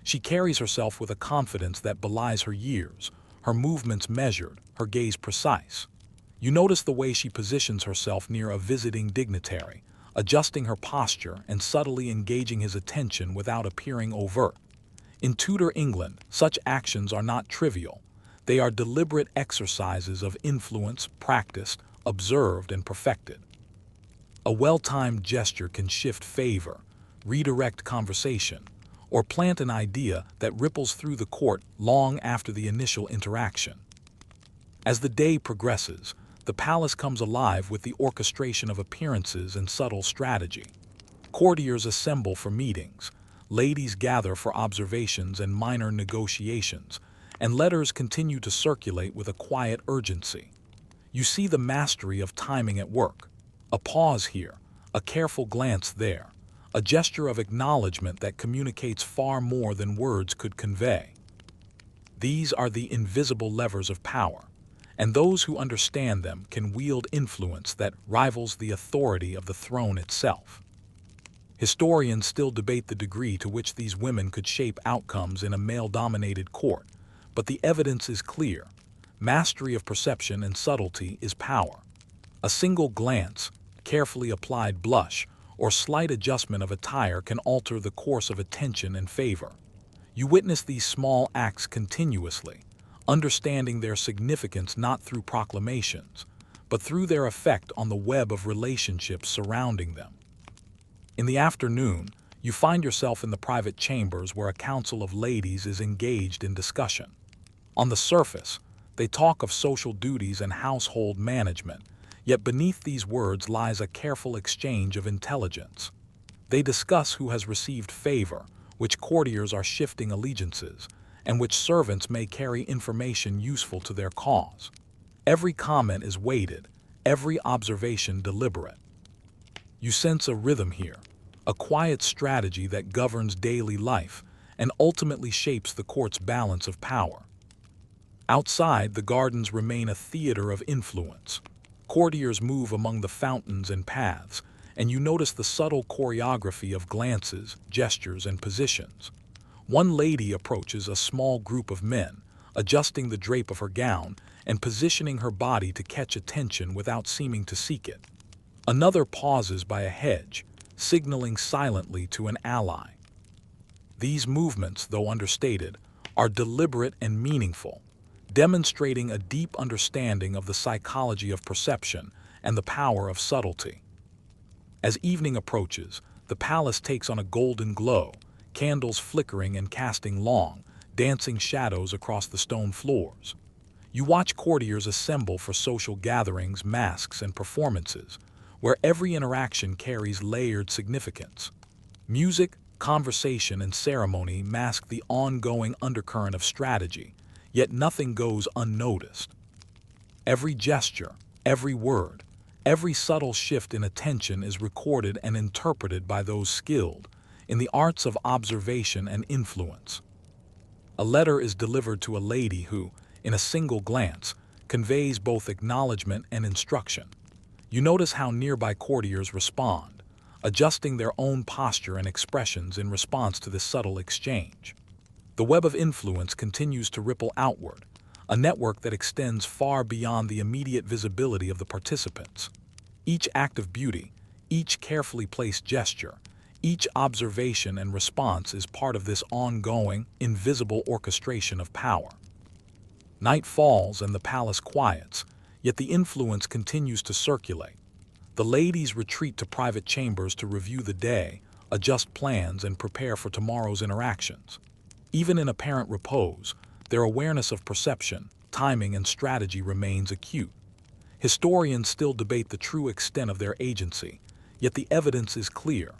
She carries herself with a confidence that belies her years, her movements measured, her gaze precise. You notice the way she positions herself near a visiting dignitary, adjusting her posture and subtly engaging his attention without appearing overt. In Tudor England, such actions are not trivial. They are deliberate exercises of influence, practiced, observed, and perfected. A well-timed gesture can shift favor, redirect conversation, or plant an idea that ripples through the court long after the initial interaction. As the day progresses, the palace comes alive with the orchestration of appearances and subtle strategy. Courtiers assemble for meetings, ladies gather for observations and minor negotiations, and letters continue to circulate with a quiet urgency. You see the mastery of timing at work: a pause here, a careful glance there, a gesture of acknowledgement that communicates far more than words could convey. These are the invisible levers of power, and those who understand them can wield influence that rivals the authority of the throne itself. Historians still debate the degree to which these women could shape outcomes in a male-dominated court, but the evidence is clear. Mastery of perception and subtlety is power. A single glance, carefully applied blush, or slight adjustment of attire can alter the course of attention and favor. You witness these small acts continuously, understanding their significance not through proclamations, but through their effect on the web of relationships surrounding them. In the afternoon, you find yourself in the private chambers where a council of ladies is engaged in discussion. On the surface, they talk of social duties and household management, yet beneath these words lies a careful exchange of intelligence. They discuss who has received favor, which courtiers are shifting allegiances, and which servants may carry information useful to their cause. Every comment is weighted, every observation deliberate. You sense a rhythm here, a quiet strategy that governs daily life and ultimately shapes the court's balance of power. Outside, the gardens remain a theater of influence. Courtiers move among the fountains and paths, and you notice the subtle choreography of glances, gestures, and positions. One lady approaches a small group of men, adjusting the drape of her gown and positioning her body to catch attention without seeming to seek it. Another pauses by a hedge, signaling silently to an ally. These movements, though understated, are deliberate and meaningful, demonstrating a deep understanding of the psychology of perception and the power of subtlety. As evening approaches, the palace takes on a golden glow, candles flickering and casting long, dancing shadows across the stone floors. You watch courtiers assemble for social gatherings, masks, and performances, where every interaction carries layered significance. Music, conversation, and ceremony mask the ongoing undercurrent of strategy, yet nothing goes unnoticed. Every gesture, every word, every subtle shift in attention is recorded and interpreted by those skilled in the arts of observation and influence. A letter is delivered to a lady who, in a single glance, conveys both acknowledgement and instruction. You notice how nearby courtiers respond, adjusting their own posture and expressions in response to this subtle exchange. The web of influence continues to ripple outward, a network that extends far beyond the immediate visibility of the participants. Each act of beauty, each carefully placed gesture, each observation and response is part of this ongoing, invisible orchestration of power. Night falls and the palace quiets, yet the influence continues to circulate. The ladies retreat to private chambers to review the day, adjust plans, and prepare for tomorrow's interactions. Even in apparent repose, their awareness of perception, timing, and strategy remains acute. Historians still debate the true extent of their agency, yet the evidence is clear.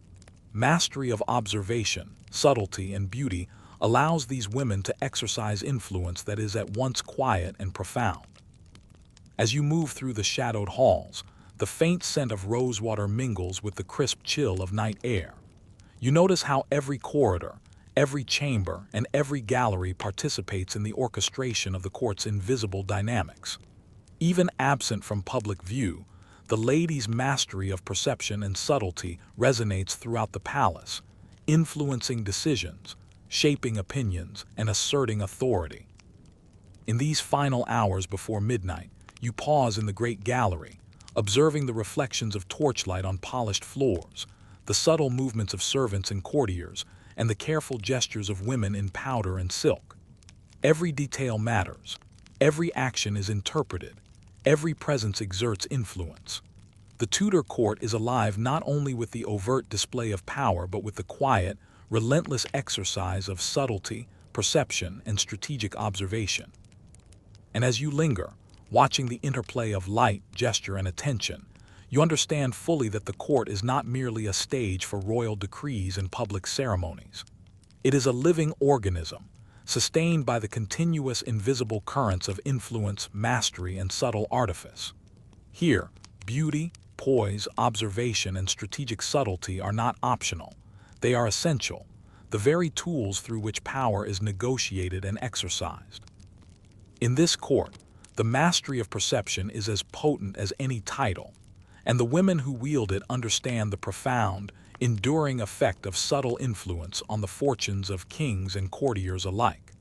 Mastery of observation, subtlety, and beauty allows these women to exercise influence that is at once quiet and profound. As you move through the shadowed halls, the faint scent of rosewater mingles with the crisp chill of night air. You notice how every corridor, every chamber, and every gallery participates in the orchestration of the court's invisible dynamics. Even absent from public view, the ladies' mastery of perception and subtlety resonates throughout the palace, influencing decisions, shaping opinions, and asserting authority. In these final hours before midnight, you pause in the great gallery, observing the reflections of torchlight on polished floors, the subtle movements of servants and courtiers, and the careful gestures of women in powder and silk. Every detail matters, every action is interpreted, every presence exerts influence. The Tudor court is alive not only with the overt display of power but with the quiet, relentless exercise of subtlety, perception, and strategic observation. And as you linger, watching the interplay of light, gesture, and attention, you understand fully that the court is not merely a stage for royal decrees and public ceremonies. It is a living organism, sustained by the continuous invisible currents of influence, mastery, and subtle artifice. Here, beauty, poise, observation, and strategic subtlety are not optional. They are essential, the very tools through which power is negotiated and exercised. In this court, the mastery of perception is as potent as any title, and the women who wield it understand the profound, enduring effect of subtle influence on the fortunes of kings and courtiers alike.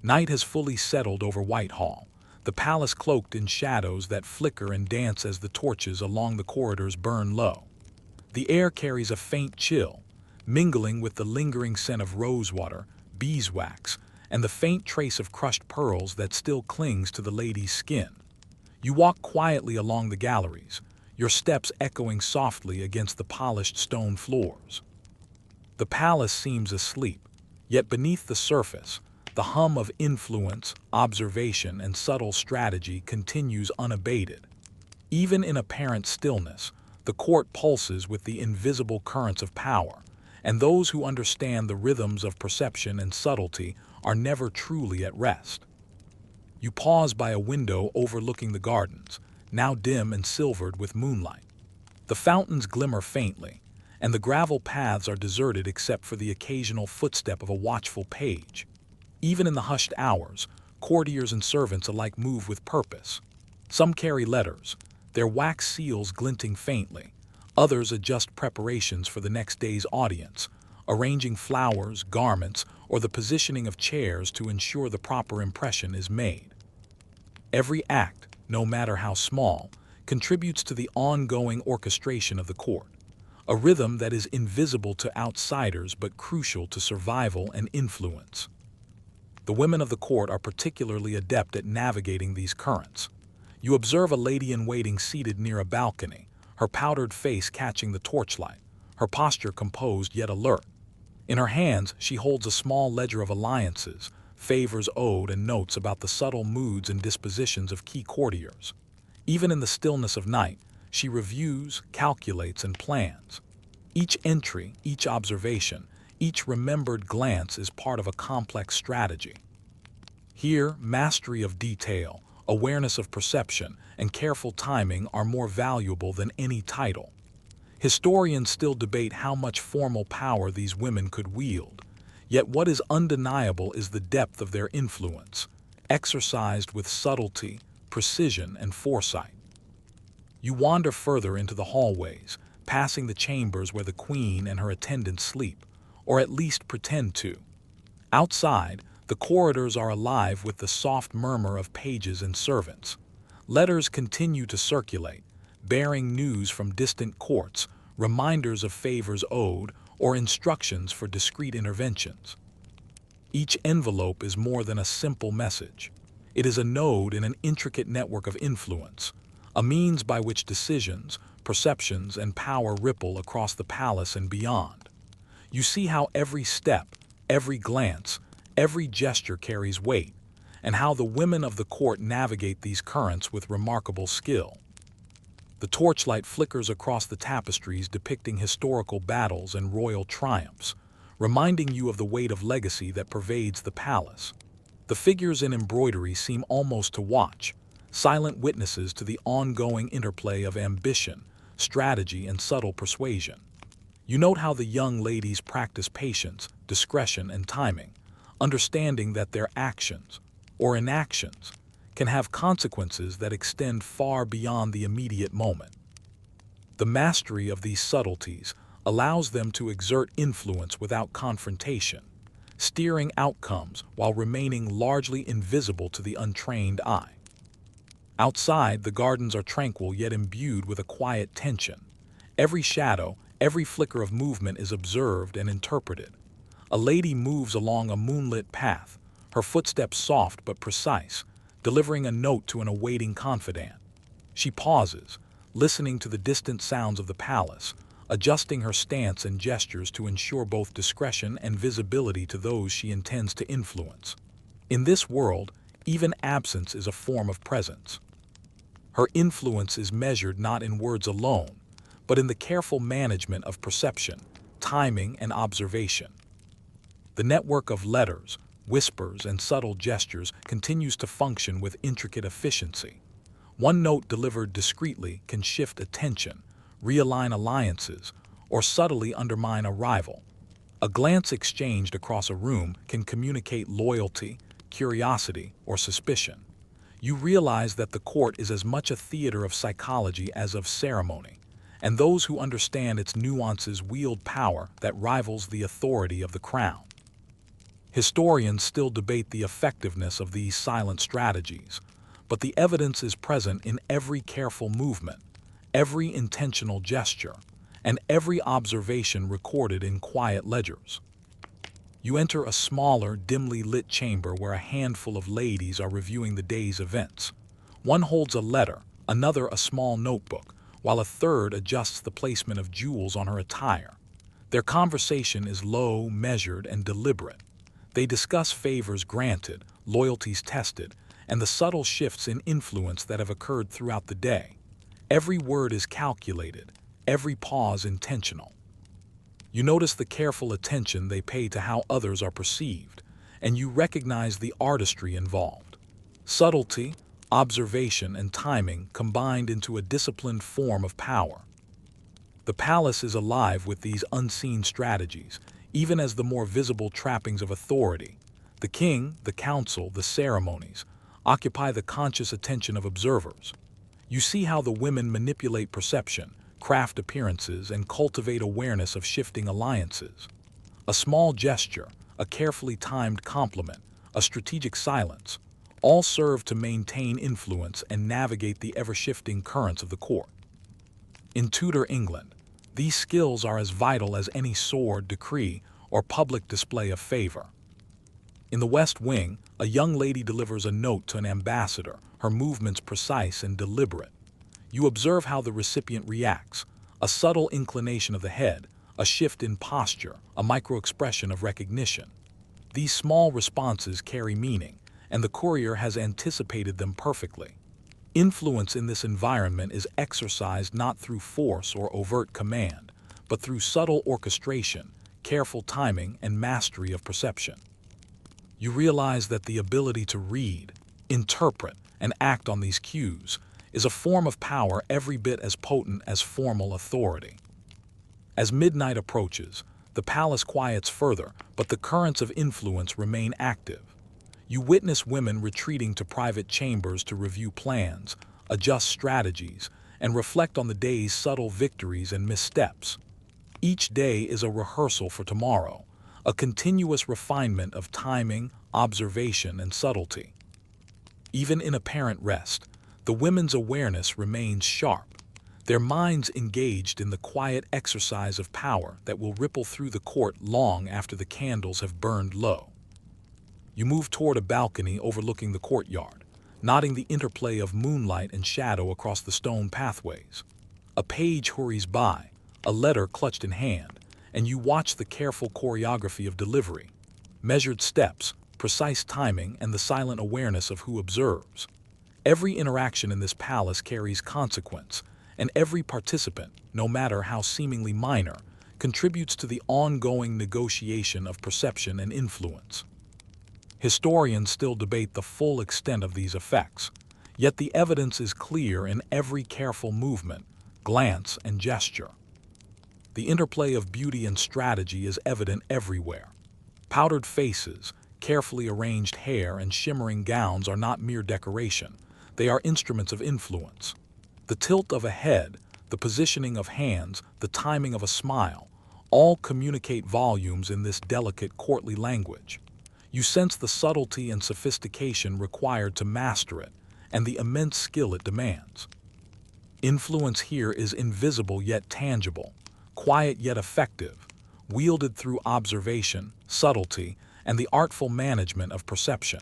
Night has fully settled over Whitehall, the palace cloaked in shadows that flicker and dance as the torches along the corridors burn low. The air carries a faint chill, mingling with the lingering scent of rosewater, beeswax, and the faint trace of crushed pearls that still clings to the lady's skin. You walk quietly along the galleries, your steps echoing softly against the polished stone floors. The palace seems asleep, yet beneath the surface, the hum of influence, observation, and subtle strategy continues unabated. Even in apparent stillness, the court pulses with the invisible currents of power, and those who understand the rhythms of perception and subtlety are never truly at rest. You pause by a window overlooking the gardens, now dim and silvered with moonlight. The fountains glimmer faintly, and the gravel paths are deserted except for the occasional footstep of a watchful page. Even in the hushed hours, courtiers and servants alike move with purpose. Some carry letters, their wax seals glinting faintly. Others adjust preparations for the next day's audience, arranging flowers, garments, or the positioning of chairs to ensure the proper impression is made. Every act, no matter how small, contributes to the ongoing orchestration of the court, a rhythm that is invisible to outsiders but crucial to survival and influence. The women of the court are particularly adept at navigating these currents. You observe a lady-in-waiting seated near a balcony, her powdered face catching the torchlight, her posture composed yet alert. In her hands, she holds a small ledger of alliances, favors owed, and notes about the subtle moods and dispositions of key courtiers. Even in the stillness of night, she reviews, calculates, and plans. Each entry, each observation, each remembered glance is part of a complex strategy. Here, mastery of detail, awareness of perception, and careful timing are more valuable than any title. Historians still debate how much formal power these women could wield, yet what is undeniable is the depth of their influence, exercised with subtlety, precision, and foresight. You wander further into the hallways, passing the chambers where the queen and her attendants sleep, or at least pretend to. Outside, the corridors are alive with the soft murmur of pages and servants. Letters continue to circulate, bearing news from distant courts, reminders of favors owed, or instructions for discreet interventions. Each envelope is more than a simple message. It is a node in an intricate network of influence, a means by which decisions, perceptions, and power ripple across the palace and beyond. You see how every step, every glance, every gesture carries weight, and how the women of the court navigate these currents with remarkable skill. The torchlight flickers across the tapestries depicting historical battles and royal triumphs, reminding you of the weight of legacy that pervades the palace. The figures in embroidery seem almost to watch, silent witnesses to the ongoing interplay of ambition, strategy, and subtle persuasion. You note how the young ladies practice patience, discretion, and timing, understanding that their actions, or inactions, can have consequences that extend far beyond the immediate moment. The mastery of these subtleties allows them to exert influence without confrontation, steering outcomes while remaining largely invisible to the untrained eye. Outside, the gardens are tranquil yet imbued with a quiet tension. Every shadow, every flicker of movement is observed and interpreted. A lady moves along a moonlit path, her footsteps soft but precise, delivering a note to an awaiting confidant. She pauses, listening to the distant sounds of the palace, adjusting her stance and gestures to ensure both discretion and visibility to those she intends to influence. In this world, even absence is a form of presence. Her influence is measured not in words alone, but in the careful management of perception, timing, and observation. The network of letters, whispers, and subtle gestures continues to function with intricate efficiency. One note delivered discreetly can shift attention, realign alliances, or subtly undermine a rival. A glance exchanged across a room can communicate loyalty, curiosity, or suspicion. You realize that the court is as much a theater of psychology as of ceremony, and those who understand its nuances wield power that rivals the authority of the crown. Historians still debate the effectiveness of these silent strategies, but the evidence is present in every careful movement, every intentional gesture, and every observation recorded in quiet ledgers. You enter a smaller, dimly lit chamber where a handful of ladies are reviewing the day's events. One holds a letter, another a small notebook, while a third adjusts the placement of jewels on her attire. Their conversation is low, measured, and deliberate. They discuss favors granted, loyalties tested, and the subtle shifts in influence that have occurred throughout the day. Every word is calculated, every pause intentional. You notice the careful attention they pay to how others are perceived, and you recognize the artistry involved. Subtlety, observation, and timing combined into a disciplined form of power. The palace is alive with these unseen strategies, even as the more visible trappings of authority, the king, the council, the ceremonies, occupy the conscious attention of observers. You see how the women manipulate perception, craft appearances, and cultivate awareness of shifting alliances. A small gesture, a carefully timed compliment, a strategic silence, all serve to maintain influence and navigate the ever-shifting currents of the court. In Tudor England, these skills are as vital as any sword, decree, or public display of favor. In the West Wing, a young lady delivers a note to an ambassador, her movements precise and deliberate. You observe how the recipient reacts, a subtle inclination of the head, a shift in posture, a micro-expression of recognition. These small responses carry meaning, and the courier has anticipated them perfectly. Influence in this environment is exercised not through force or overt command, but through subtle orchestration, careful timing, and mastery of perception. You realize that the ability to read, interpret, and act on these cues is a form of power every bit as potent as formal authority. As midnight approaches, the palace quiets further, but the currents of influence remain active. You witness women retreating to private chambers to review plans, adjust strategies, and reflect on the day's subtle victories and missteps. Each day is a rehearsal for tomorrow, a continuous refinement of timing, observation, and subtlety. Even in apparent rest, the women's awareness remains sharp, their minds engaged in the quiet exercise of power that will ripple through the court long after the candles have burned low. You move toward a balcony overlooking the courtyard, noting the interplay of moonlight and shadow across the stone pathways. A page hurries by, a letter clutched in hand, and you watch the careful choreography of delivery, measured steps, precise timing, and the silent awareness of who observes. Every interaction in this palace carries consequence, and every participant, no matter how seemingly minor, contributes to the ongoing negotiation of perception and influence. Historians still debate the full extent of these effects, yet the evidence is clear in every careful movement, glance, and gesture. The interplay of beauty and strategy is evident everywhere. Powdered faces, carefully arranged hair, and shimmering gowns are not mere decoration. They are instruments of influence. The tilt of a head, the positioning of hands, the timing of a smile, all communicate volumes in this delicate courtly language. You sense the subtlety and sophistication required to master it, and the immense skill it demands. Influence here is invisible yet tangible, quiet yet effective, wielded through observation, subtlety, and the artful management of perception.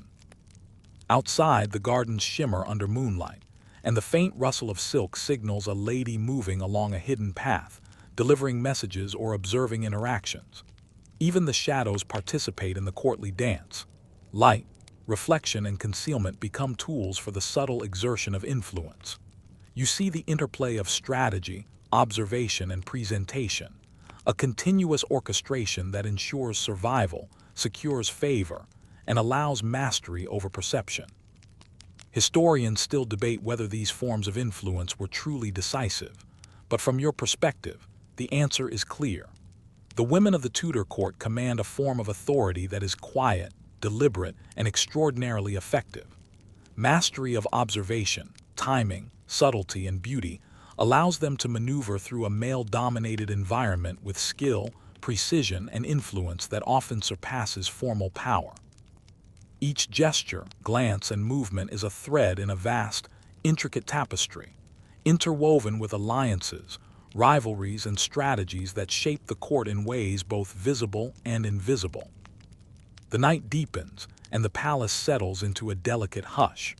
Outside, the gardens shimmer under moonlight, and the faint rustle of silk signals a lady moving along a hidden path, delivering messages or observing interactions. Even the shadows participate in the courtly dance. Light, reflection, and concealment become tools for the subtle exertion of influence. You see the interplay of strategy, observation, and presentation, a continuous orchestration that ensures survival, secures favor, and allows mastery over perception. Historians still debate whether these forms of influence were truly decisive, but from your perspective, the answer is clear. The women of the Tudor court command a form of authority that is quiet, deliberate, and extraordinarily effective. Mastery of observation, timing, subtlety, and beauty allows them to maneuver through a male-dominated environment with skill, precision, and influence that often surpasses formal power. Each gesture, glance, and movement is a thread in a vast, intricate tapestry, interwoven with alliances, rivalries, and strategies that shape the court in ways both visible and invisible. The night deepens, and the palace settles into a delicate hush.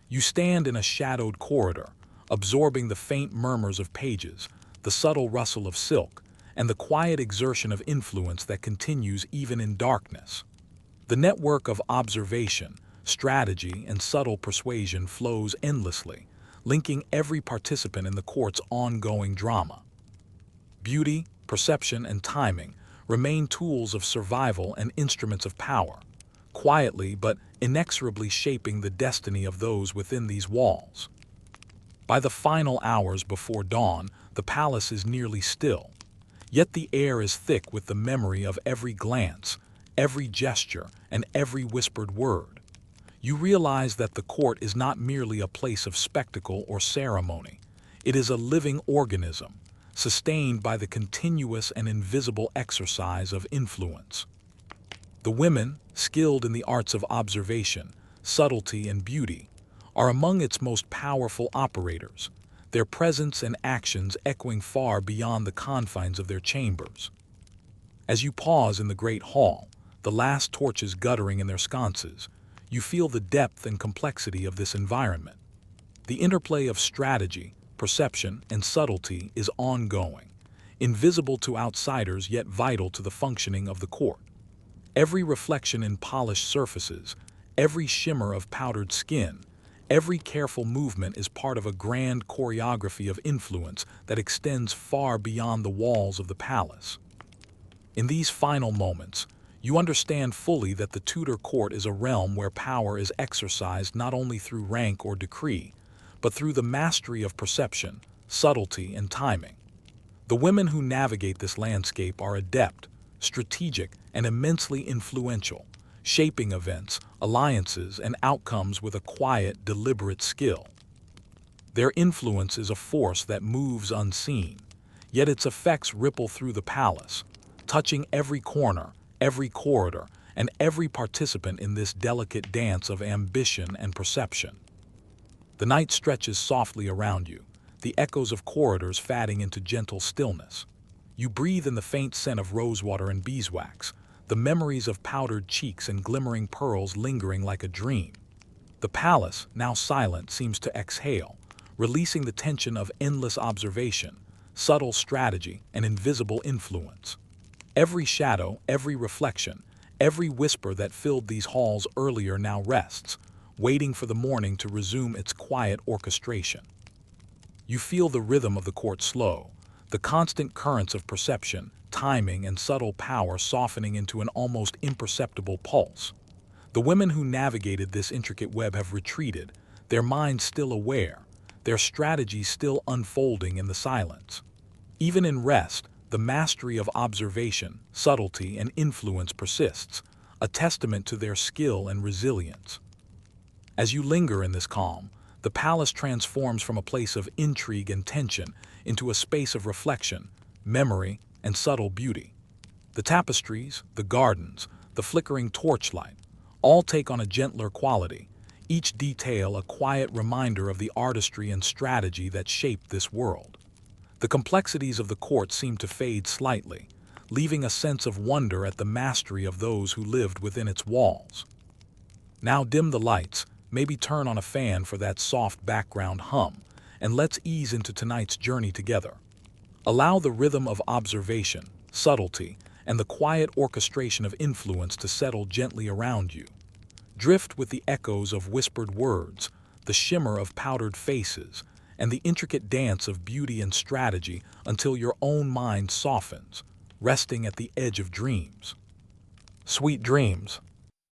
You stand in a shadowed corridor, absorbing the faint murmurs of pages, the subtle rustle of silk, and the quiet exertion of influence that continues even in darkness. The network of observation, strategy, and subtle persuasion flows endlessly, linking every participant in the court's ongoing drama. Beauty, perception, and timing remain tools of survival and instruments of power, quietly but inexorably shaping the destiny of those within these walls. By the final hours before dawn, the palace is nearly still, yet the air is thick with the memory of every glance, every gesture, and every whispered word. You realize that the court is not merely a place of spectacle or ceremony. It is a living organism, sustained by the continuous and invisible exercise of influence. The women, skilled in the arts of observation, subtlety, and beauty, are among its most powerful operators, their presence and actions echoing far beyond the confines of their chambers. As you pause in the great hall, the last torches guttering in their sconces, you feel the depth and complexity of this environment. The interplay of strategy, perception, and subtlety is ongoing, invisible to outsiders yet vital to the functioning of the court. Every reflection in polished surfaces, every shimmer of powdered skin, every careful movement is part of a grand choreography of influence that extends far beyond the walls of the palace. In these final moments, you understand fully that the Tudor court is a realm where power is exercised not only through rank or decree, but through the mastery of perception, subtlety, and timing. The women who navigate this landscape are adept, strategic, and immensely influential, shaping events, alliances, and outcomes with a quiet, deliberate skill. Their influence is a force that moves unseen, yet its effects ripple through the palace, touching every corner, every corridor, and every participant in this delicate dance of ambition and perception. The night stretches softly around you, the echoes of corridors fading into gentle stillness. You breathe in the faint scent of rosewater and beeswax, the memories of powdered cheeks and glimmering pearls lingering like a dream. The palace, now silent, seems to exhale, releasing the tension of endless observation, subtle strategy, and invisible influence. Every shadow, every reflection, every whisper that filled these halls earlier now rests, waiting for the morning to resume its quiet orchestration. You feel the rhythm of the court slow, the constant currents of perception, timing, and subtle power softening into an almost imperceptible pulse. The women who navigated this intricate web have retreated, their minds still aware, their strategies still unfolding in the silence. Even in rest, the mastery of observation, subtlety, and influence persists, a testament to their skill and resilience. As you linger in this calm, the palace transforms from a place of intrigue and tension into a space of reflection, memory, and subtle beauty. The tapestries, the gardens, the flickering torchlight, all take on a gentler quality, each detail a quiet reminder of the artistry and strategy that shaped this world. The complexities of the court seem to fade slightly, leaving a sense of wonder at the mastery of those who lived within its walls. Now dim the lights, maybe turn on a fan for that soft background hum, and let's ease into tonight's journey together. Allow the rhythm of observation, subtlety, and the quiet orchestration of influence to settle gently around you. Drift with the echoes of whispered words, the shimmer of powdered faces, and the intricate dance of beauty and strategy until your own mind softens, resting at the edge of dreams. Sweet dreams.